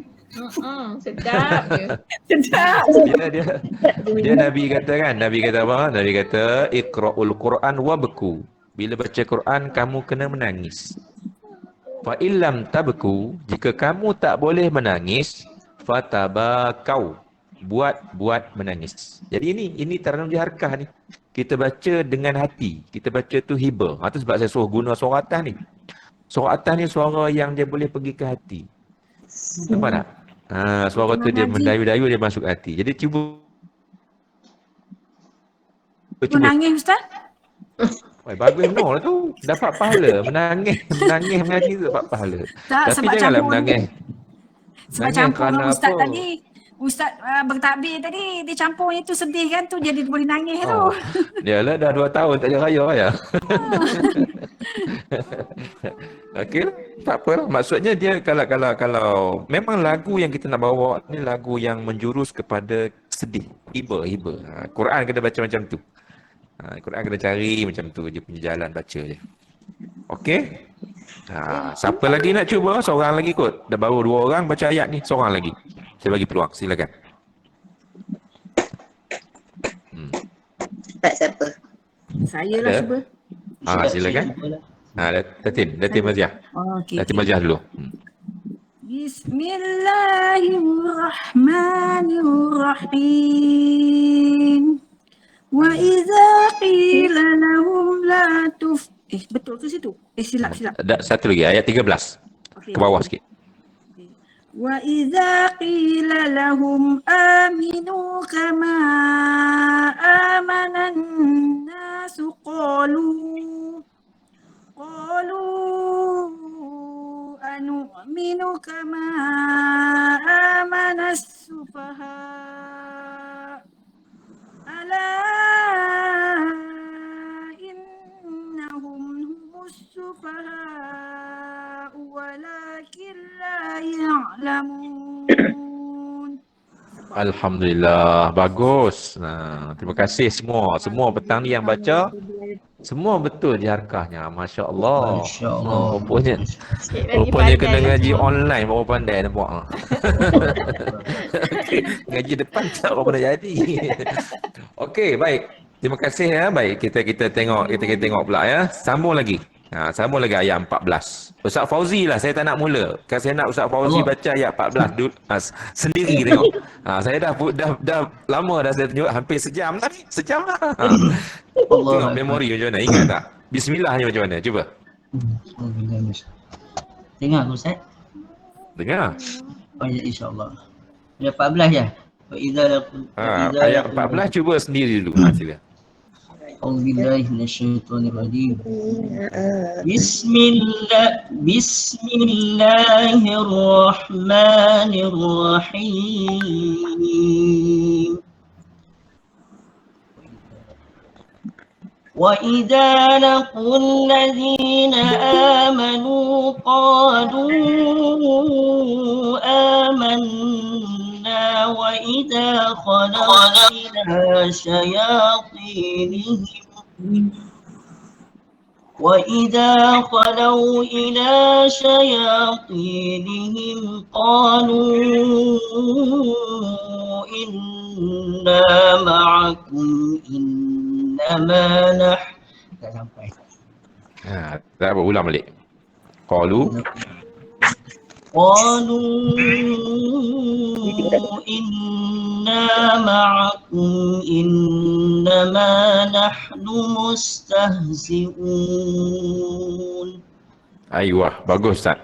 Sedap je. Sedap. Dia Nabi kata kan, Nabi kata apa? Nabi kata iqra'ul Quran wabku. Bila baca Quran kamu kena menangis. Fa illam tabku, jika kamu tak boleh menangis, fatabakau. Buat menangis. Jadi ini Taranum Jaharkah ni. Kita baca dengan hati. Kita baca tu hiba. Itu sebab saya suruh guna suara atas ni. Suara atas ni suara yang dia boleh pergi ke hati. Nampak tak? Suara tu dia mendayu-dayu, dia masuk hati. Jadi cuba. Menangis Ustaz? Bagus no lah tu. Dapat pahala. Menangis mengaji tu dapat pahala. Tak, Tapi sebab janganlah campur menangis. Sebab Menangis campur kerana dengan Ustaz apa? tadi. Ustaz bertakbir tadi, dia campurnya tu sedih kan tu, jadi dia boleh nangis tu. Yalah dah 2 tahun tak ada raya ya. Okey, tak apa. Maksudnya dia kalau memang lagu yang kita nak bawa ni lagu yang menjurus kepada sedih, hiba. Quran kena baca macam tu. Quran kena cari macam tu, dia punya jalan baca je. Okey? Siapa lagi nak cuba? Seorang lagi kot. Dah baru 2 orang baca ayat ni, seorang lagi. Saya bagi peluang, silakan. Tak siapa? Saya lah cuba. Silakan. Datin Maziah. Okey. Datin Maziah dulu. Bismillahirrahmanirrahim. Wa idza qila lahum la betul ke situ? Silap. Satu lagi, ayat 13. Okay. Ke bawah sikit. Wa idza qila lahum aminu kama amanan nasu qalu anu'minu kama amana as-sufaha ala innahum humus sufaha walakin la ya'lamun. Alhamdulillah, bagus. Terima kasih semua petang ni yang baca. Semua betul Jaharkahnya. Masya Allah. Rupanya kena ngaji online baru pandai nampak. Ngaji depan tak apa jadi. Okey, baik. Terima kasih ya. Baik, kita tengok pula ya. Sambung lagi ayat 14. Ustaz Fauzi lah, saya tak nak mula. Kan saya nak Ustaz Fauzi baca ayat 14 dulu. Sendiri tengok. Saya dah lama dah saya tunjuk, hampir sejam lah ni. Sejam lah. Tengok memori macam mana, ingat tak? Bismillahnya macam mana, cuba. Dengar Ustaz? Dengar. Ayat insya-Allah. Ayat 14 ya. Ayat 14 cuba sendiri dulu. Sila. A'udzubillahi minasyaitonirrajim. Bismillahirrahmanirrahim. وَإِذَا لَقُوا الَّذِينَ آمَنُوا قَالُوا آمَنَّا وَإِذَا خَلَوْا إِلَى شَيَاطِينِهِمْ قَالُوا إِنَّا مَعَكُمْ إِنَّمَا نَحْنُ. Tak sampai. Tak apa, ulang balik. Qalu قالوا إنا معكم إنما نحن مستهزئون. Ayuh, bagus Ustaz.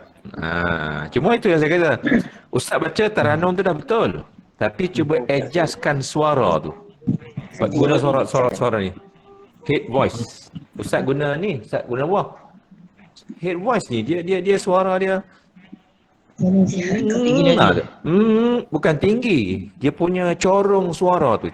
Cuma itu yang saya kata. Ustaz baca Taranum tu dah betul. Tapi cuba adjustkan suara tu. Guna suara ni. Head voice. Ustaz guna ni, Ustaz guna apa? Head voice ni, dia suara dia. Bukan tinggi. Dia punya corong suara tu.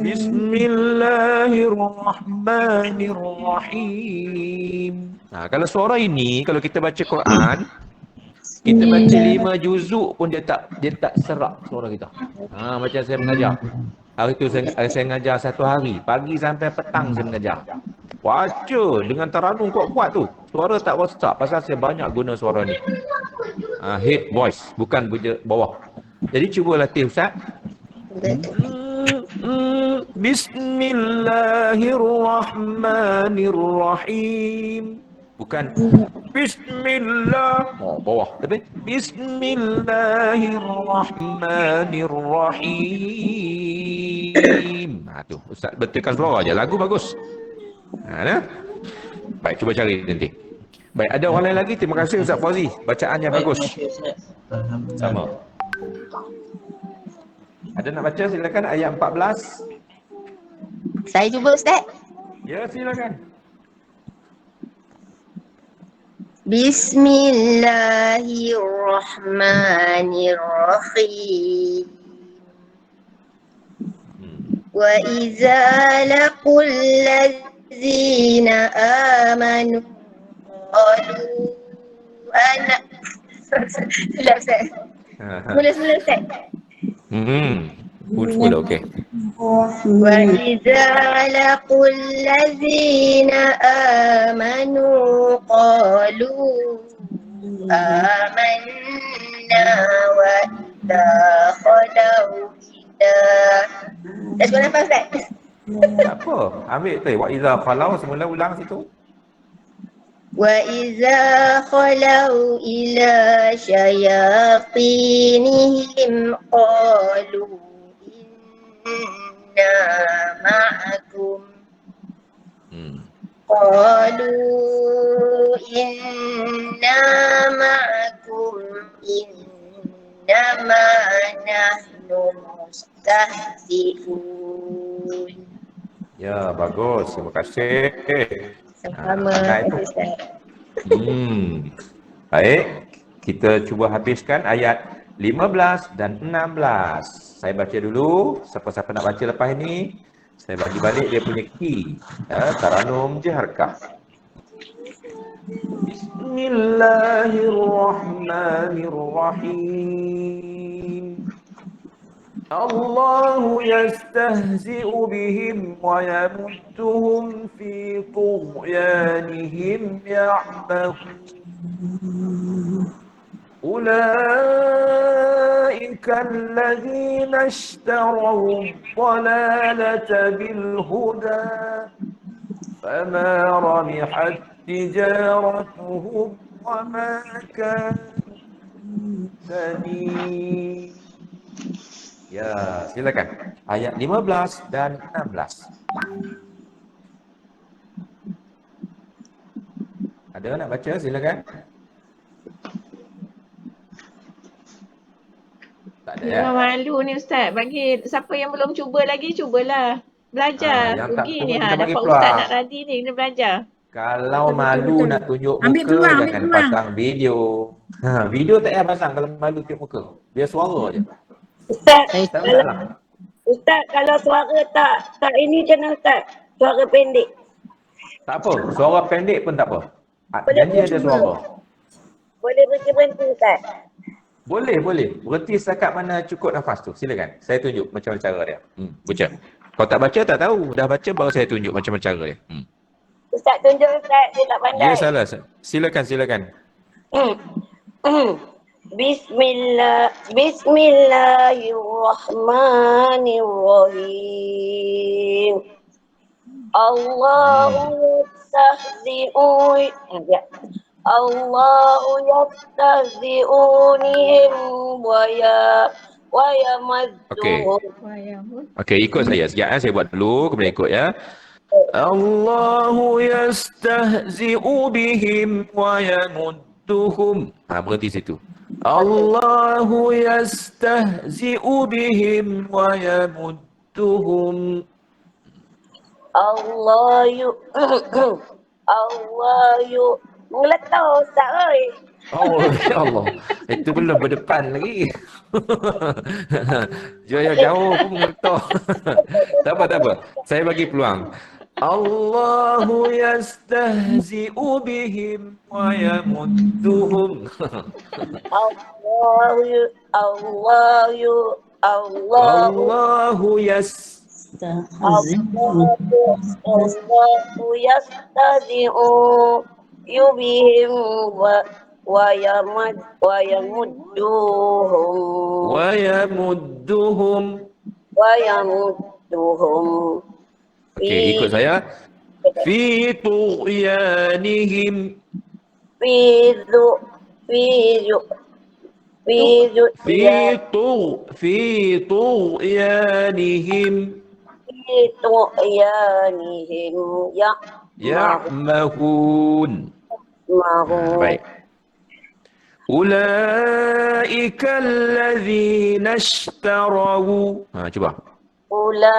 Bismillahirrahmanirrahim. Kalau suara ini, kalau kita baca Quran, kita baca 5 juzuk pun dia tak serak suara kita. Macam saya mengajar. Hari tu saya mengajar 1 hari. Pagi sampai petang saya mengajar. Baca dengan taranum kuat-kuat tu. Suara tak rosak pasal saya banyak guna suara ni. Head voice, bukan bawah. Jadi cuba latih Ustaz. Bismillahirrahmanirrahim. Bukan Bismillah. Bawah. Tapi Bismillahirrahmanirrahim. Tu Ustaz betulkan suara je. Lagu bagus. Baik, cuba cari nanti. Baik, ada orang lain lagi? Terima kasih Ustaz Fauzi. Bacaannya bagus. Sama. Ada nak baca? Silakan ayat 14. Saya cuba Ustaz. Ya, silakan. Bismillahirrahmanirrahim. Wa iza laqul ladzina amanu qalu ana. Silap Ustaz. Mula Ustaz. Mula okey. Wa iza laqul ladzina amanu qalu amanna wa idza khalau ila. Dah sekolah apa Ustaz? Tak apa. Ambil tu. Wa iza khalau semula ulang situ. Wa iza khalau ila syayatinihim qalu inna ma'akum qalu inna ma'akum innama nahnu mustahzi'un. Ya, bagus. Terima kasih. Sama Ustaz. Baik. Kita cuba habiskan ayat 15 dan 16. Saya baca dulu. Siapa-siapa nak baca lepas ini, saya bagi balik dia punya key. Taranum Jaharkah. Bismillahirrahmanirrahim. Allahu yastahzi'u bihim wa yamudduhum fi tughyanihim ya'mahun. أولئك الذين اشتروا الضلالة بالهدى فما ربحت تجارتهم وما كانوا مهتدين. Ya, silakan. Ayat 15 dan 16. Ada nak baca? Silakan. Tak ada ya? Malu ni Ustaz. Bagi siapa yang belum cuba lagi, cubalah. Belajar. Yang tak Rugi cuba ni kita bagi dapat peluang. Ustaz nak radi ni, kena belajar. Kalau malu nak tunjuk Ambil muka, peluang, ambil jangan peluang. pasang video. Video tak payah pasang kalau malu tunjuk muka. Biar suara je. Ustaz, Tak masalah. Ustaz kalau suara tak ini macam mana Ustaz? Suara pendek. Tak apa. Suara pendek pun tak apa. Janji ada suara. Boleh berhenti Ustaz? Boleh. Berhenti setakat mana cukup nafas tu. Silakan. Saya tunjuk macam mana cara dia. Baca. Kalau tak baca tak tahu. Dah baca baru saya tunjuk macam mana cara dia. Ustaz tunjuk Ustaz, dia tak pandai. Dia salah. Silakan. Bismillahirrahmanirrahim. Allahu yastahzi'u Allahu yastahzi'unihim wa yamadduhum. Okey, ikut saya sekejap saya buat dulu kemudian ikut ya. Allahu yastahzi'u bihim wa yamudduhum. Berhenti situ. Allahu yastahzi'u bihim wa yamudduhum. Allah mengeletau Ustaz oi. Oh, ya Allah. Itu belum berdepan lagi. Jauh pun mengerti. Tak apa. Saya bagi peluang. Allahu yastahzi'u bihim wa yamudduhum. Allahu Allahu yastahzi'u bihim wa yamudduhum. Okey, ikut saya. Fi tughyanihim. Fi tughyanihim. Ya'mahun. Baik. Ulaika allazina ishtaraw. Cuba. Ulaika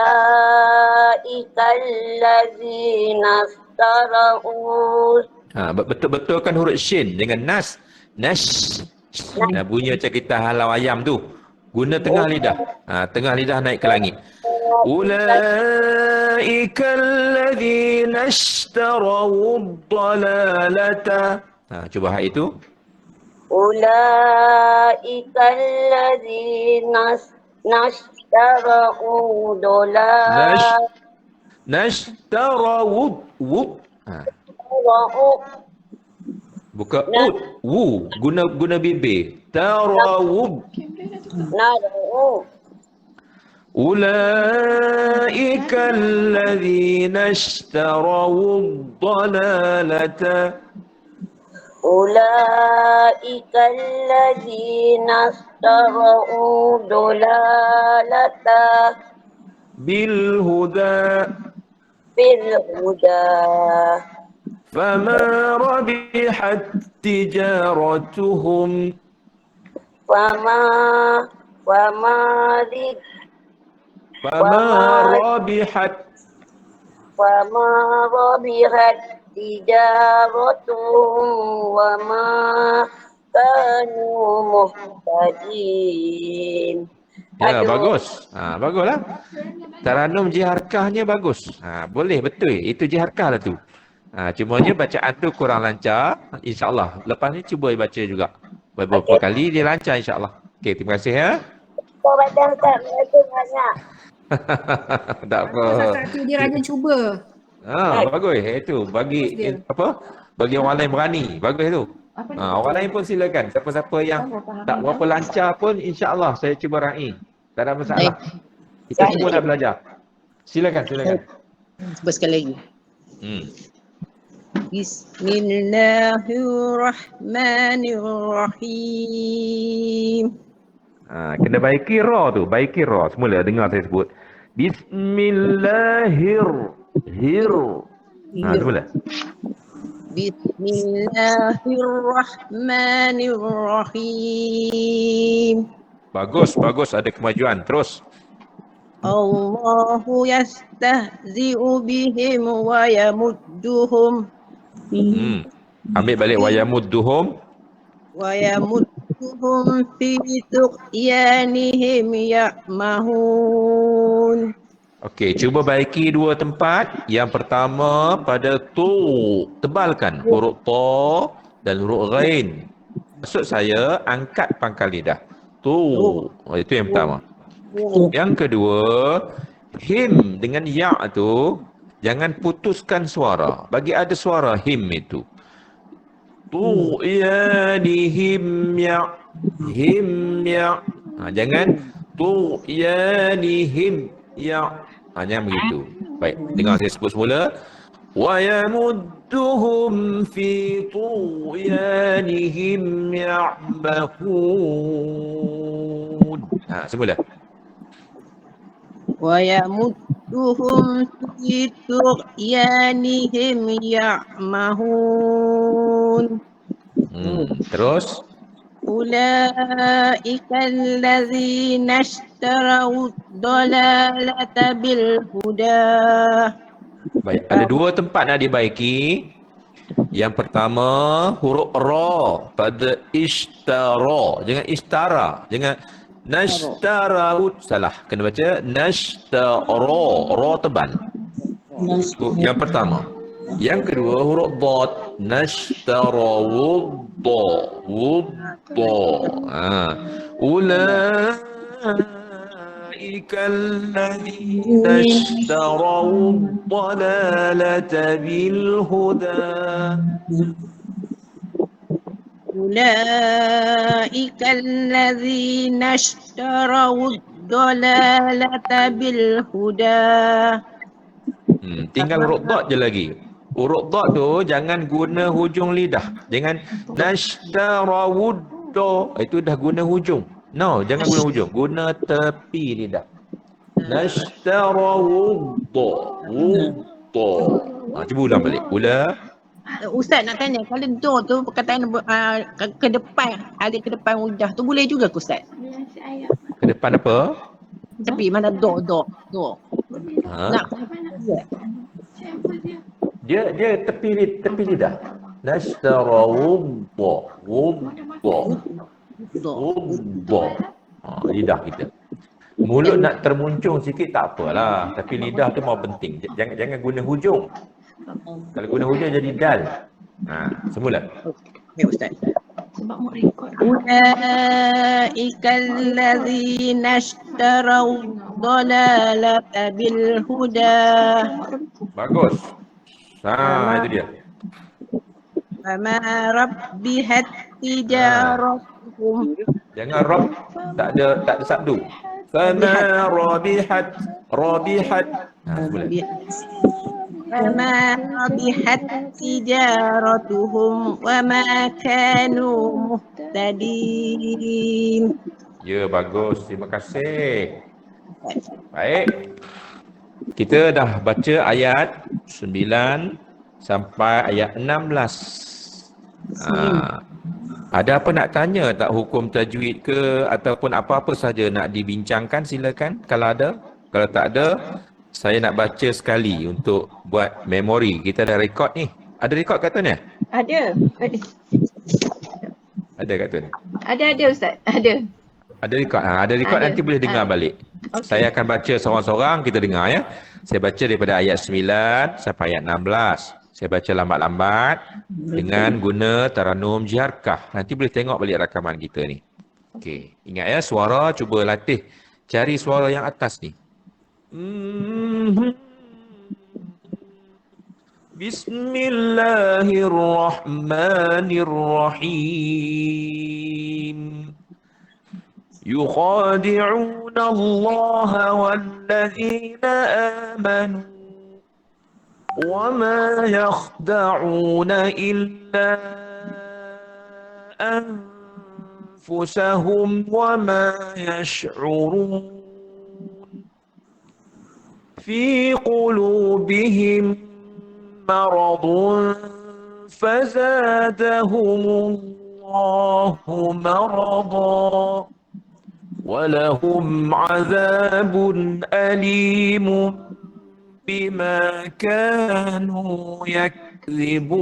allazina ishtaraw. Betul-betulkan huruf shin dengan nas. Bunyi macam kita halau ayam tu. Guna tengah lidah. Tengah lidah naik ke langit. Ulaika allazina ishtaraw ad-dalalata. Cuba hak itu. Ulaika allazina nashtarau buka guna bibir. Tarawub. Ulaika allazina ishtaraw ad-dalalata. Ulaika allazina istara'u dalalata bil huda fama rabihat tijaratuhum fama rabihat tijaratuhum wa ma kanu muhtadin. Ya, bagus. Baguslah. Taranum jiharkahnya bagus. Boleh, betul. Itu jiharkah lah tu. Cumanya bacaan tu kurang lancar. InsyaAllah. Lepas ni cuba baca juga. Beberapa kali dia lancar insyaAllah. Okey, terima kasih ya. Baca Ustaz, baca banyak. Tak apa. Satu dia rajin cuba. Bagus. Itu bagi bagi orang lain berani. Bagus tu. Orang lain pun silakan. Siapa-siapa yang tak berapa lancar pun insya-Allah saya cuba raih. Tak ada masalah. Kita semua dah belajar. Silakan. Cuba sekali lagi. Bismillahirrahmanirrahim. Kena baiki ra tu. Baiki ra. Semula dengar saya sebut. Semula. Bismillahirrahmanirrahim. Bagus. Ada kemajuan. Terus. Allahu yastahzi'u bihim wa yamudduhum. Ambil balik wa yamudduhum. Wa yamudduhum fi tughyanihim ya'mahun. Okey, cuba baiki dua tempat. Yang pertama pada tu, tebalkan huruf ta dan huruf ghain. Maksud saya angkat pangkal lidah. Tu, itu yang pertama. Yang kedua, him dengan ya tu jangan putuskan suara. Bagi ada suara him itu. Tu yanihim ya. Jangan tu yanihim ya. Jangan begitu. Baik, dengar saya sebut semula. وَيَمُدُّهُمْ فِي طُغْيَانِهِمْ يَعْمَهُونَ. Semula. ويمدهم في طغيانهم يعمهون Terus. أولئك الذين اشتروا الضلالة بالهدى. Baik, ada dua tempat nak dibaiki. Yang pertama, huruf ra pada ishtara. Jangan ishtara. Jangan nashtarau. Salah. Kena baca nashtara. Ra tebal. Yang pertama. Yang kedua, huruf dad. Nashtara wudda. Wudda. أولئك الذين اشتروا الضلالة بالهدى. أولئك الذين اشتروا الضلالة بالهدى. Tinggal huruf dad je lagi. Huruf dad tu jangan guna hujung lidah. Jangan nashtarawudda. Itu dah guna hujung. No, jangan guna hujung. Guna tepi lidah. Nashtarawudda. Wudda. Cuba ulang balik. Ulang. Ustaz nak tanya, kalau do tu perkataan ke depan, ada ke depan udah tu boleh juga ke Ustaz? Ke depan apa? Tapi mana do. Nak Dia tepi lidah. Nashtarawudda. Wudda. Lidah kita. Mulut nak termuncung sikit tak apalah, tapi lidah tu mau penting. Jangan guna hujung. Kalau guna hujung jadi dal. Semula. Ya Ustaz. Sebab mau rekod. Ulaika allazina ishtarau dhalalata bil huda. Bagus. Itu dia. Fama rabbihat tijaratuhum. Jangan rob, tak ada sabdu. Fama rabihat. Semula. Fama rabihat tijaratuhum wa ma kanu muhtadin. Ya, bagus. Terima kasih. Baik. Kita dah baca ayat 9 sampai ayat 16. Ada apa nak tanya tak hukum tajwid ke ataupun apa-apa saja nak dibincangkan, silakan kalau ada. Kalau tak ada, saya nak baca sekali untuk buat memori. Kita ada rekod ni. Ada rekod kat Tun ya? Ada. Ada kat Tun? Ada Ustaz. Ada. Ada rekod. Ada rekod, nanti boleh dengar balik. Okay. Saya akan baca seorang-seorang, kita dengar ya. Saya baca daripada ayat 9 sampai ayat 16. Saya baca lambat-lambat dengan guna taranum jiharkah. Nanti boleh tengok balik rakaman kita ni. Okey, ingat ya, suara cuba latih. Cari suara yang atas ni. Bismillahirrahmanirrahim. يخادعون الله والذين آمنوا وما يخدعون إلا أنفسهم وما يشعرون في قلوبهم مرض فزادهم الله مرضا ولهم عذاب أليم بما كانوا يكذبون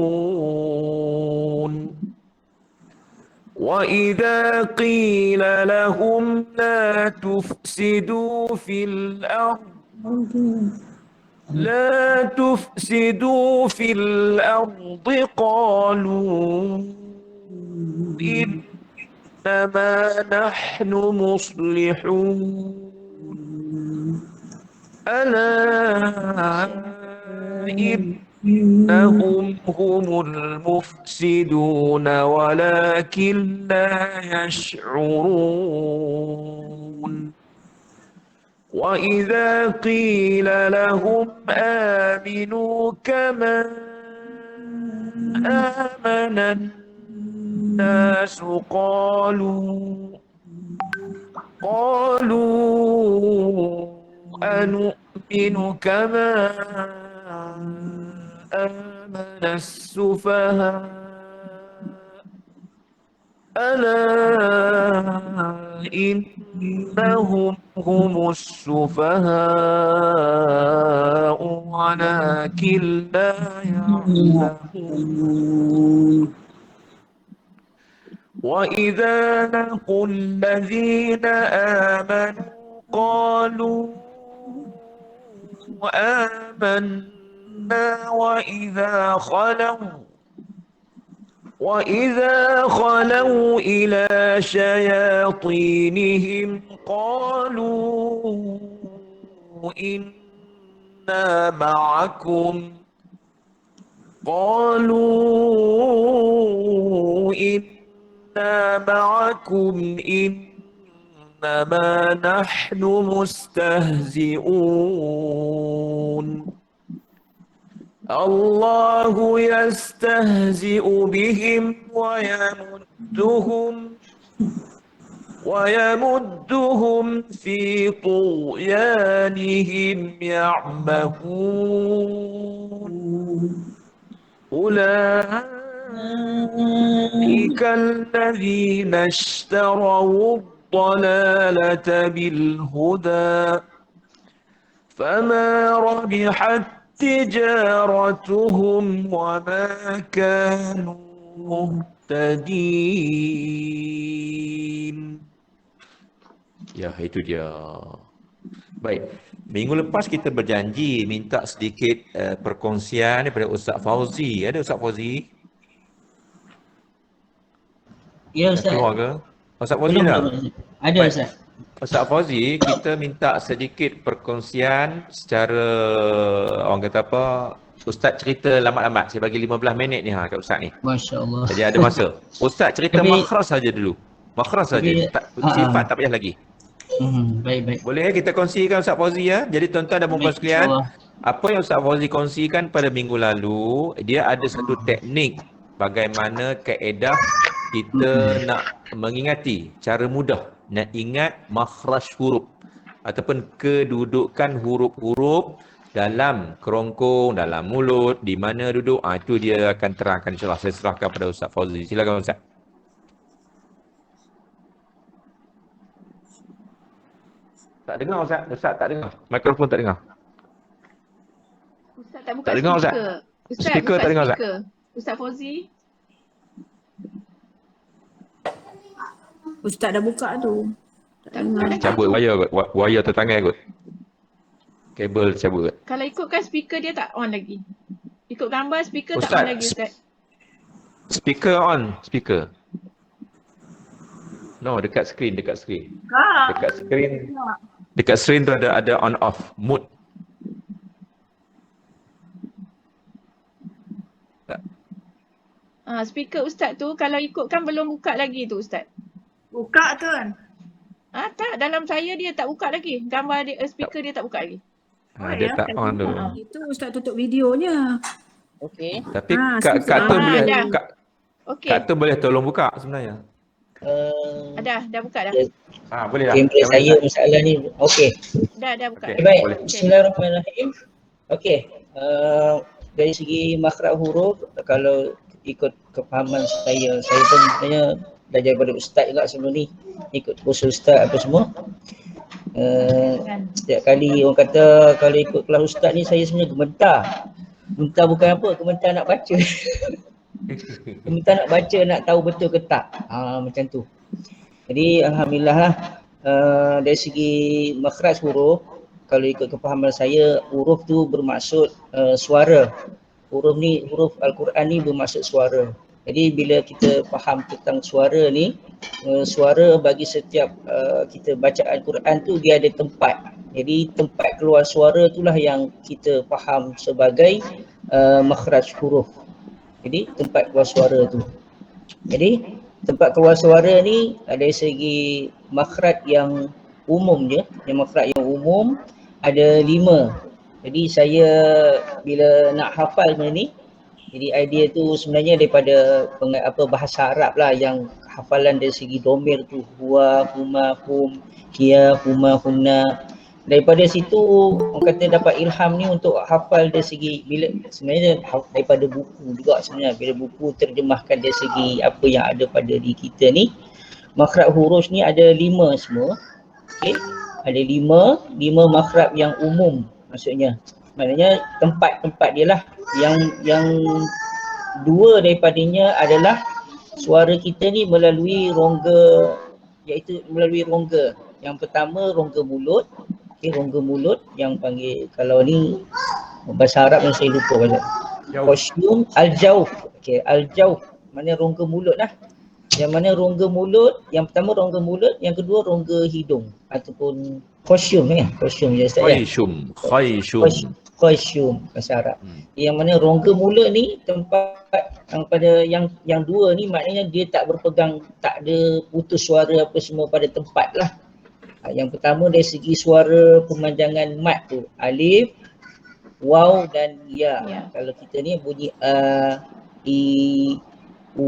وإذا قيل لهم لا تفسدوا في الأرض قالوا إنما نحن مصلحون ألا إنهم هم المفسدون ولكن لا يشعرون وإذا قيل لهم آمنوا كما آمن الناس قالوا أنؤمن كما آمن السفهاء ألا إنهم هم السفهاء ولكن لا يعلمون وإذا لقوا الذين آمنوا قالوا آمنا وإذا خلوا إلى شياطينهم قالوا إنا معكم إنما نحن مستهزئون الله يستهزئ بهم ويمدهم في طغيانهم يعمهون أولئك الذين اشتروا الضلالة بالهدى فما ربحت تجارتهم وما كانوا muhtadin. Ya, itu dia. Baik, minggu lepas kita berjanji minta sedikit perkongsian daripada Ustaz Fauzi. Ada Ustaz Fauzi? Ya Ustaz. Keluar ke? Ustaz Fauzi dah? Ada Ustaz. Ustaz Fauzi, kita minta sedikit perkongsian secara, orang kata apa, Ustaz cerita lambat-lambat. Saya bagi 15 minit ni kat Ustaz ni. Masya Allah. Jadi ada masa. Ustaz cerita makhraj saja dulu. Makhraj saja. Sifat tak payah lagi. Baik. Boleh kita kongsikan Ustaz Fauzi ya? Jadi tuan-tuan dan puan-puan sekalian, apa yang Ustaz Fauzi kongsikan pada minggu lalu, dia ada satu teknik bagaimana kaedah kita nak mengingati cara mudah nak ingat makhraj huruf ataupun kedudukan huruf-huruf dalam kerongkong, dalam mulut, di mana duduk. Itu dia akan terangkan insya-Allah. Saya serahkan pada Ustaz Fauzi. Silakan Ustaz. Tak dengar Ustaz. Ustaz tak dengar. Mikrofon tak dengar. Ustaz tak buka Tak dengar, Ustaz. Ustaz Speaker buka tak dengar, Ustaz. speaker. Ustaz Fauzi. Ustaz dah buka tu. Tak dengar. Cabut wire kot. Wire tertangai kot. Kabel cabut kot. Kalau ikutkan speaker dia tak on lagi. Ikut gambar speaker Ustaz, tak on lagi Ustaz. Speaker on. Speaker. No, dekat skrin. Dekat skrin. Dekat skrin tu ada on off. Mode. Speaker Ustaz tu kalau ikutkan belum buka lagi tu Ustaz. Buka tu kan? Tak, dalam saya dia tak buka lagi. Gambar dia, speaker dia tak buka lagi. Dia tak on tu. Itu Ustaz tutup videonya. Okey. Tapi Kak Tun boleh Okey. Kak Tun boleh tolong buka sebenarnya. Dah buka dah. Boleh dah. Kamera saya masalah ni. Okey. Dah buka. Okey. Baik. Boleh. Bismillahirrahmanirrahim. Okey. Dari segi makhraj huruf, kalau ikut kefahaman saya pun sebenarnya belajar daripada ustaz juga sebelum ni, ikut kursus ustaz apa semua. Setiap kali orang kata kalau ikut kelas ustaz ni saya sebenarnya gemetar. Gemetar bukan apa, gemetar nak baca. Gemetar nak baca, nak tahu betul ke tak. Macam tu. Jadi alhamdulillah lah, dari segi makhraj huruf, kalau ikut kefahaman saya, huruf tu bermaksud suara. Huruf Al-Quran ni bermaksud suara. Jadi bila kita faham tentang suara ni, suara bagi setiap kita baca Al-Quran tu dia ada tempat. Jadi tempat keluar suara itulah yang kita faham sebagai makhraj huruf. Jadi tempat keluar suara tu. Jadi tempat keluar suara ni dari segi makhraj yang umum je, yang makhraj yang umum ada 5. Jadi saya bila nak hafal benda ni, jadi idea tu sebenarnya daripada bahasa Arab lah, yang hafalan dari segi domir tu huwa, huma, hum, hiya, huma, hunna. Daripada situ orang kata dapat ilham ni untuk hafal dari segi, bila sebenarnya daripada buku juga sebenarnya, bila buku terjemahkan dari segi apa yang ada pada diri kita ni, makhraj huruf ni ada 5 semua. Okey, ada 5 makhraj yang umum maksudnya. Maknanya tempat-tempat dia lah, yang 2 daripadanya adalah suara kita ni melalui rongga, iaitu melalui rongga. Yang pertama rongga mulut. Okey, rongga mulut yang panggil, kalau ni bahasa Arab yang saya lupa bahasa. Khosyum al-jawf. Okey, al-jawf maknanya rongga mulut lah. Yang mana rongga mulut, yang pertama rongga mulut, yang kedua rongga hidung ataupun khosyum kan? Khosyum je Ustaz ya? Khosyum bahasa Arab. Yang mana rongga mulut ni tempat yang pada yang 2 ni maknanya dia tak berpegang, tak ada putus suara apa semua pada tempat lah. Yang pertama dari segi suara pemanjangan mat tu, alif, waw dan ya. Kalau kita ni bunyi a, i, u,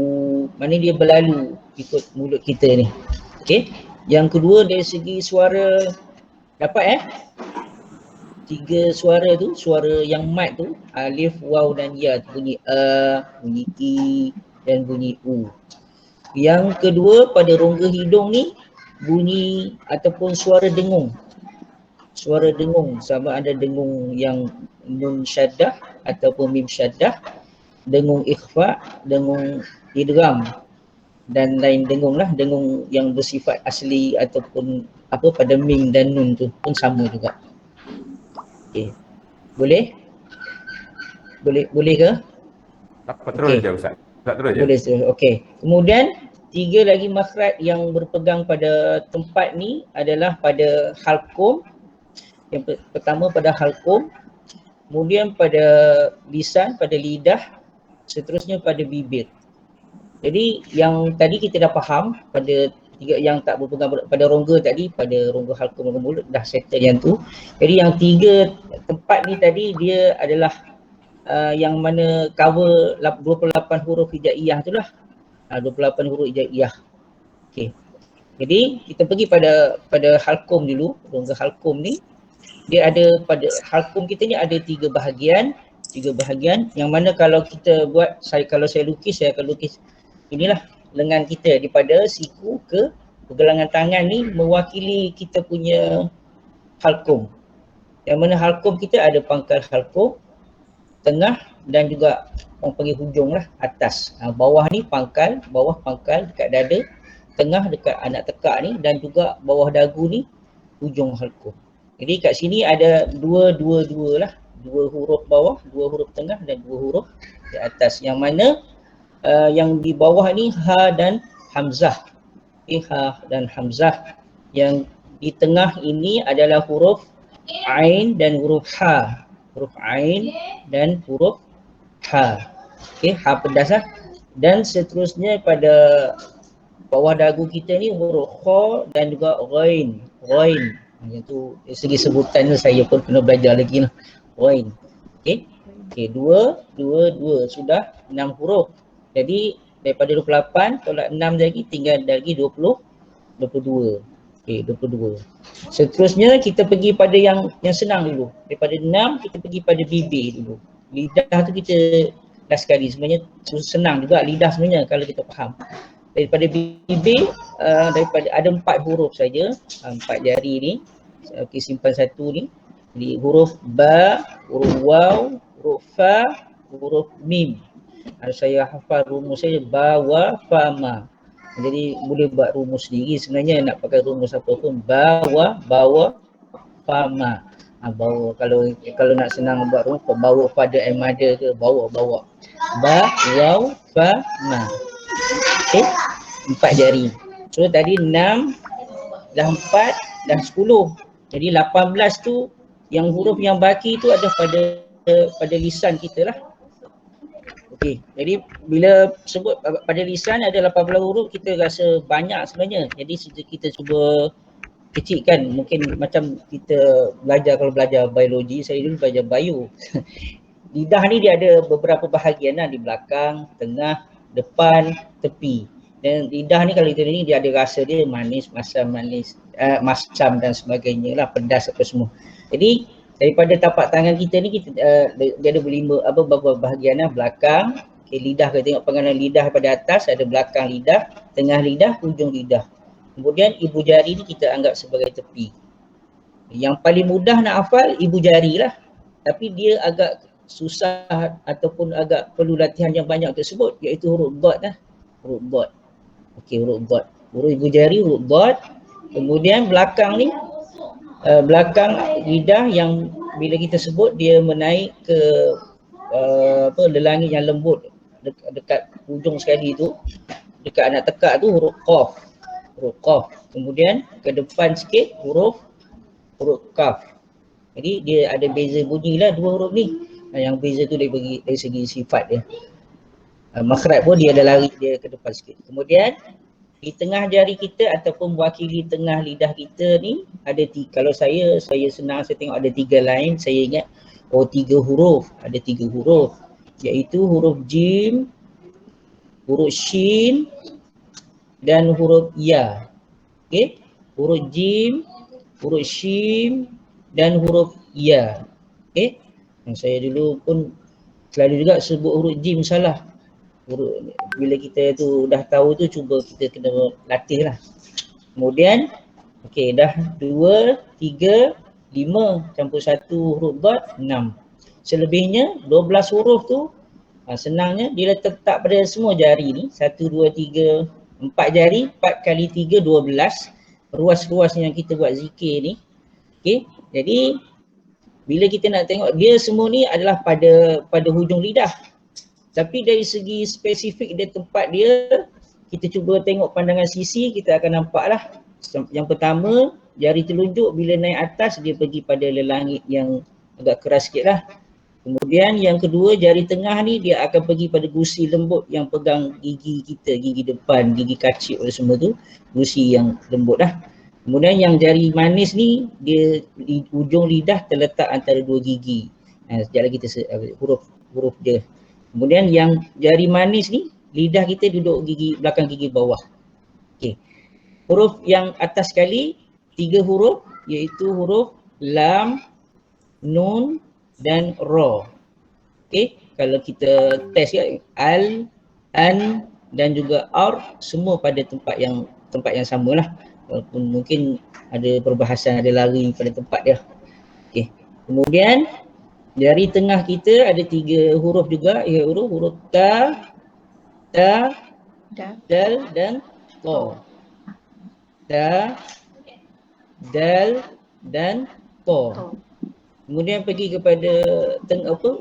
mana dia berlalu ikut mulut kita ni. Okey. Yang kedua dari segi suara, dapat 3 suara tu, suara yang mat tu, alif, waw dan ya, bunyi a, bunyi i dan bunyi u. Yang kedua pada rongga hidung ni bunyi ataupun suara dengung. Suara dengung, sama ada dengung yang nun syaddah ataupun mim syaddah, dengung ikhfa, dengung idgham dan lain dengung lah, dengung yang bersifat asli ataupun apa pada mim dan nun tu pun sama juga. Okey. Boleh ke? Dapat terus je Ustaz. Terus je. Boleh terus. Okey. Kemudian 3 lagi makhraj yang berpegang pada tempat ni adalah pada halqum. Yang pertama pada halqum, kemudian pada lisan, pada lidah, seterusnya pada bibir. Jadi yang tadi kita dah faham pada 3 yang tak berpegang pada rongga tadi, pada rongga halqum, rongga mulut dah settle yang tu. Jadi yang 3 tempat ni tadi dia adalah yang mana cover 28 huruf hijaiyah tu lah. 28 huruf hijaiyah. Okey. Jadi kita pergi pada halqum dulu, rongga halqum ni. Dia ada pada halqum kita ni ada 3 bahagian. 3 bahagian yang mana kalau kita buat, kalau saya lukis, saya akan lukis inilah lengan kita daripada siku ke pergelangan tangan ni mewakili kita punya halqum. Yang mana halqum kita ada pangkal halqum, tengah dan juga orang panggil hujung lah, atas. Bawah ni pangkal, bawah pangkal dekat dada, tengah dekat anak tekak ni dan juga bawah dagu ni hujung halqum. Jadi kat sini ada dua lah, 2 huruf bawah, 2 huruf tengah dan 2 huruf di atas. Yang mana yang di bawah ni ha dan hamzah. Ha dan hamzah. Yang di tengah ini adalah huruf ain dan huruf ha. Huruf ain dan huruf ha. Okey, ha pedas lah. Dan seterusnya pada bawah dagu kita ni huruf kha dan juga ghain. Ghain. Yang tu dari segi sebutan tu saya pun kena belajar lagi lah. Ghain. Okey. Okey, 2 sudah 6 huruf. Jadi daripada 28 tolak 6 lagi tinggal lagi 22. Okey, 22. Seterusnya kita pergi pada yang senang dulu. Daripada 6 kita pergi pada bibir dulu. Lidah tu kita last sekali, sebenarnya senang juga lidah sebenarnya kalau kita faham. Daripada bibir, daripada ada 4 huruf saja, 4 jari ni. Okey, simpan satu ni. Jadi huruf ba, huruf waw, huruf fa, huruf mim. Saya hafal rumus saya ba, wa, fa, ma. Jadi boleh buat rumus sendiri sebenarnya, nak pakai rumus apa pun. Ba, wa, bawa, fa, ma. Bawa, kalau nak senang buat rumus, bawa pada mother ke, bawa. Ba, waw, fa, ma. Okey, 4 jari. So tadi 6, dah 4, dah 10. Jadi 18 tu yang huruf yang baki tu ada pada lisan kita lah. Okey, jadi bila sebut pada lisan ada 18 huruf, kita rasa banyak sebenarnya. Jadi kita cuba kecil kan, mungkin macam kita belajar, kalau belajar biologi, saya dulu belajar bio. Lidah ni dia ada beberapa bahagian lah, di belakang, tengah, depan, tepi. Dan lidah ni kalau kita ni dia ada rasa dia manis, masam dan sebagainya lah, pedas apa semua. Jadi daripada tapak tangan kita ni kita dia ada beberapa bahagian lah, belakang, lidah, kita tengok pengalaman lidah pada atas, ada belakang lidah, tengah lidah, hujung lidah. Kemudian ibu jari ni kita anggap sebagai tepi. Yang paling mudah nak hafal ibu jari lah. Tapi dia agak susah ataupun agak perlu latihan yang banyak tersebut, iaitu huruf dot lah. Huruf dot. Okey, huruf dot. Huruf ibu jari, huruf dot. Kemudian belakang ni, belakang lidah yang bila kita sebut dia menaik ke lelangit yang lembut dekat hujung sekali tu, dekat anak tekak tu huruf qaf. Huruf qaf. Kemudian ke depan sikit huruf kaf. Jadi dia ada beza bunyi lah dua huruf ni. Yang beza tu dari segi sifat dia. Makhraj pun dia ada lari dia ke depan sikit. Kemudian di tengah jari kita ataupun mewakili tengah lidah kita ni ada kalau saya senang, saya tengok ada 3 line, saya ingat 3 huruf, ada 3 huruf, iaitu huruf jim, huruf shin dan huruf ya. Okey, huruf jim, huruf shin dan huruf ya. Okey, saya dulu pun selalu juga sebut huruf jim salah. Bila kita tu dah tahu tu, cuba kita kena latih lah. Kemudian okey, dah 2, 3, 5 campur 1 huruf dot, 6. Selebihnya 12 huruf tu senangnya dia letak pada semua jari ni, 1, 2, 3, 4 jari, 4 kali 3, 12. Ruas-ruas yang kita buat zikir ni. Okey, jadi bila kita nak tengok dia semua ni adalah pada hujung lidah. Tapi dari segi spesifik dia tempat dia, kita cuba tengok pandangan sisi, kita akan nampak lah. Yang pertama, jari telunjuk bila naik atas dia pergi pada lelangit yang agak keras sikit lah. Kemudian yang kedua, jari tengah ni dia akan pergi pada gusi lembut yang pegang gigi kita, gigi depan, gigi kacip oleh semua tu, gusi yang lembut lah. Kemudian yang jari manis ni, dia di ujung lidah terletak antara 2 gigi. Sekejap lagi kita huruf dia. Kemudian yang jari manis ni, lidah kita duduk belakang gigi bawah. Okey. Huruf yang atas sekali 3 huruf, iaitu huruf lam, nun dan ra. Okey, kalau kita test ya, al, an dan juga ar semua pada tempat yang samalah. Walaupun mungkin ada perbahasan, ada lari pada tempat dia. Okey. Kemudian jari tengah kita ada 3 huruf juga, iaitu huruf ta, dal dan ta. Ta, dal dan ta. Kemudian pergi kepada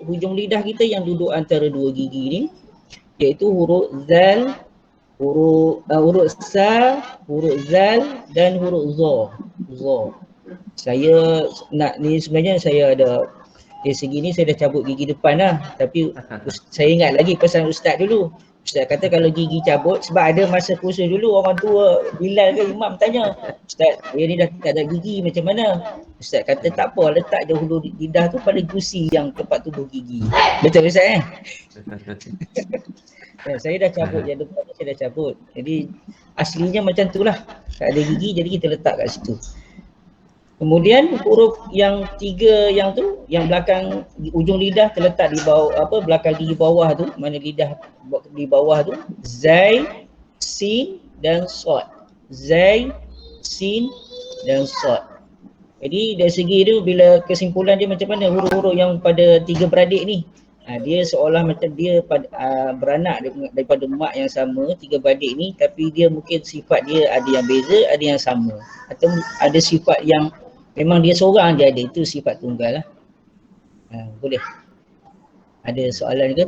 hujung lidah kita yang duduk antara 2 gigi ni, iaitu huruf zal, huruf sa, huruf zal dan huruf za. Saya nak ni sebenarnya saya ada dari segi ni saya dah cabut gigi depan lah, tapi saya ingat lagi pesan ustaz dulu. Ustaz kata kalau gigi cabut, sebab ada masa kursus dulu orang tua Bilal ke imam tanya, Ustaz dia ni dah tak ada gigi macam mana? Ustaz kata tak apa, letak je hulu lidah tu pada gusi yang tempat tubuh gigi. Betul Ustaz saya dah cabut yang depan, saya dah cabut. Jadi aslinya macam tu lah, tak ada gigi jadi kita letak kat situ. Kemudian huruf yang 3 yang tu, yang belakang ujung lidah terletak di bawah belakang gigi bawah tu, mana lidah di bawah tu, zai, sin dan sad. Zai, sin dan sad. Jadi dari segi tu bila kesimpulan dia macam mana huruf-huruf yang pada 3 beradik ni, dia seolah macam dia beranak daripada mak yang sama, 3 beradik ni, tapi dia mungkin sifat dia ada yang beza, ada yang sama, atau ada sifat yang memang dia seorang je ada, itu sifat tunggal lah. Boleh? Ada soalan ke?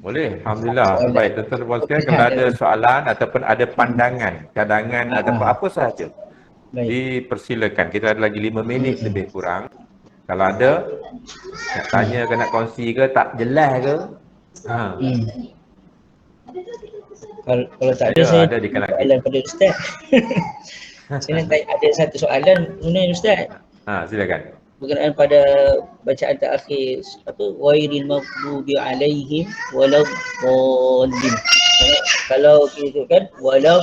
Boleh, Alhamdulillah. Baik, tuan-tuan sekalian, kalau ada soalan ataupun ada pandangan, cadangan ataupun apa sahaja, dipersilakan. Kita ada lagi 5 minit lebih kurang. Kalau ada, nak tanya ke nak kongsi ke, tak jelas ke? Kalau tak ada, saya ada di kalangan soalan pada Ustaz. Saya nak tanya, ada satu soalan sebenarnya Ustaz. Silakan. Berkenaan pada bacaan terakhir apa ghairil maghdubi alaihim waladdallin. Kalau kita kan walau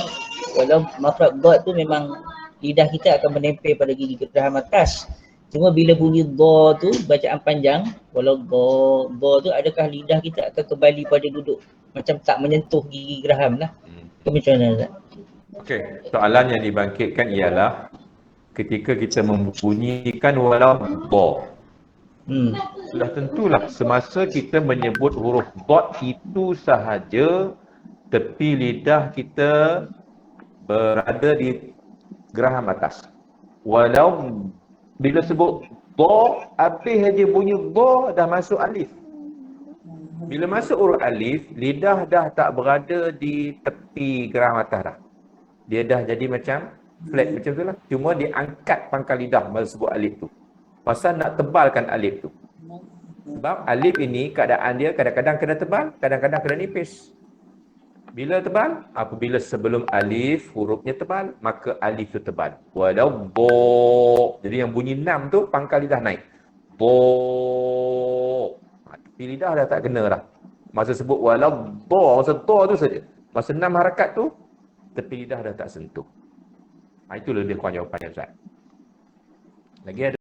makhraj dad tu memang lidah kita akan menempel pada gigi geraham atas. Cuma bila bunyi dha tu bacaan panjang walau dha tu adakah lidah kita akan kembali pada duduk macam tak menyentuh gigi geraham lah. Itu macam mana Ustaz? Okey, soalan yang dibangkitkan ialah ketika kita membunyikan walau dha. Sudah tentulah semasa kita menyebut huruf dha itu sahaja tepi lidah kita berada di geraham atas. Walau bila sebut dha, habis saja bunyi dha dah masuk alif. Bila masuk huruf alif, lidah dah tak berada di tepi geraham atas dah. Dia dah jadi macam flat macam tu lah. Cuma dia angkat pangkal lidah masa sebut alif tu. Pasal nak tebalkan alif tu. Sebab alif ini keadaan dia kadang-kadang kena tebal, kadang-kadang kena nipis. Bila tebal? Apabila sebelum alif hurufnya tebal, maka alif tu tebal. Walau bo. Jadi yang bunyi 6 tu pangkal lidah naik. Bo. Tepi lidah dah tak kena dah. Masa sebut walau bo, masa do tu saja. Masa 6 harakat tu tepi lidah dah tak sentuh. Itu lebih kurang jawapannya Ustaz. Lagi ada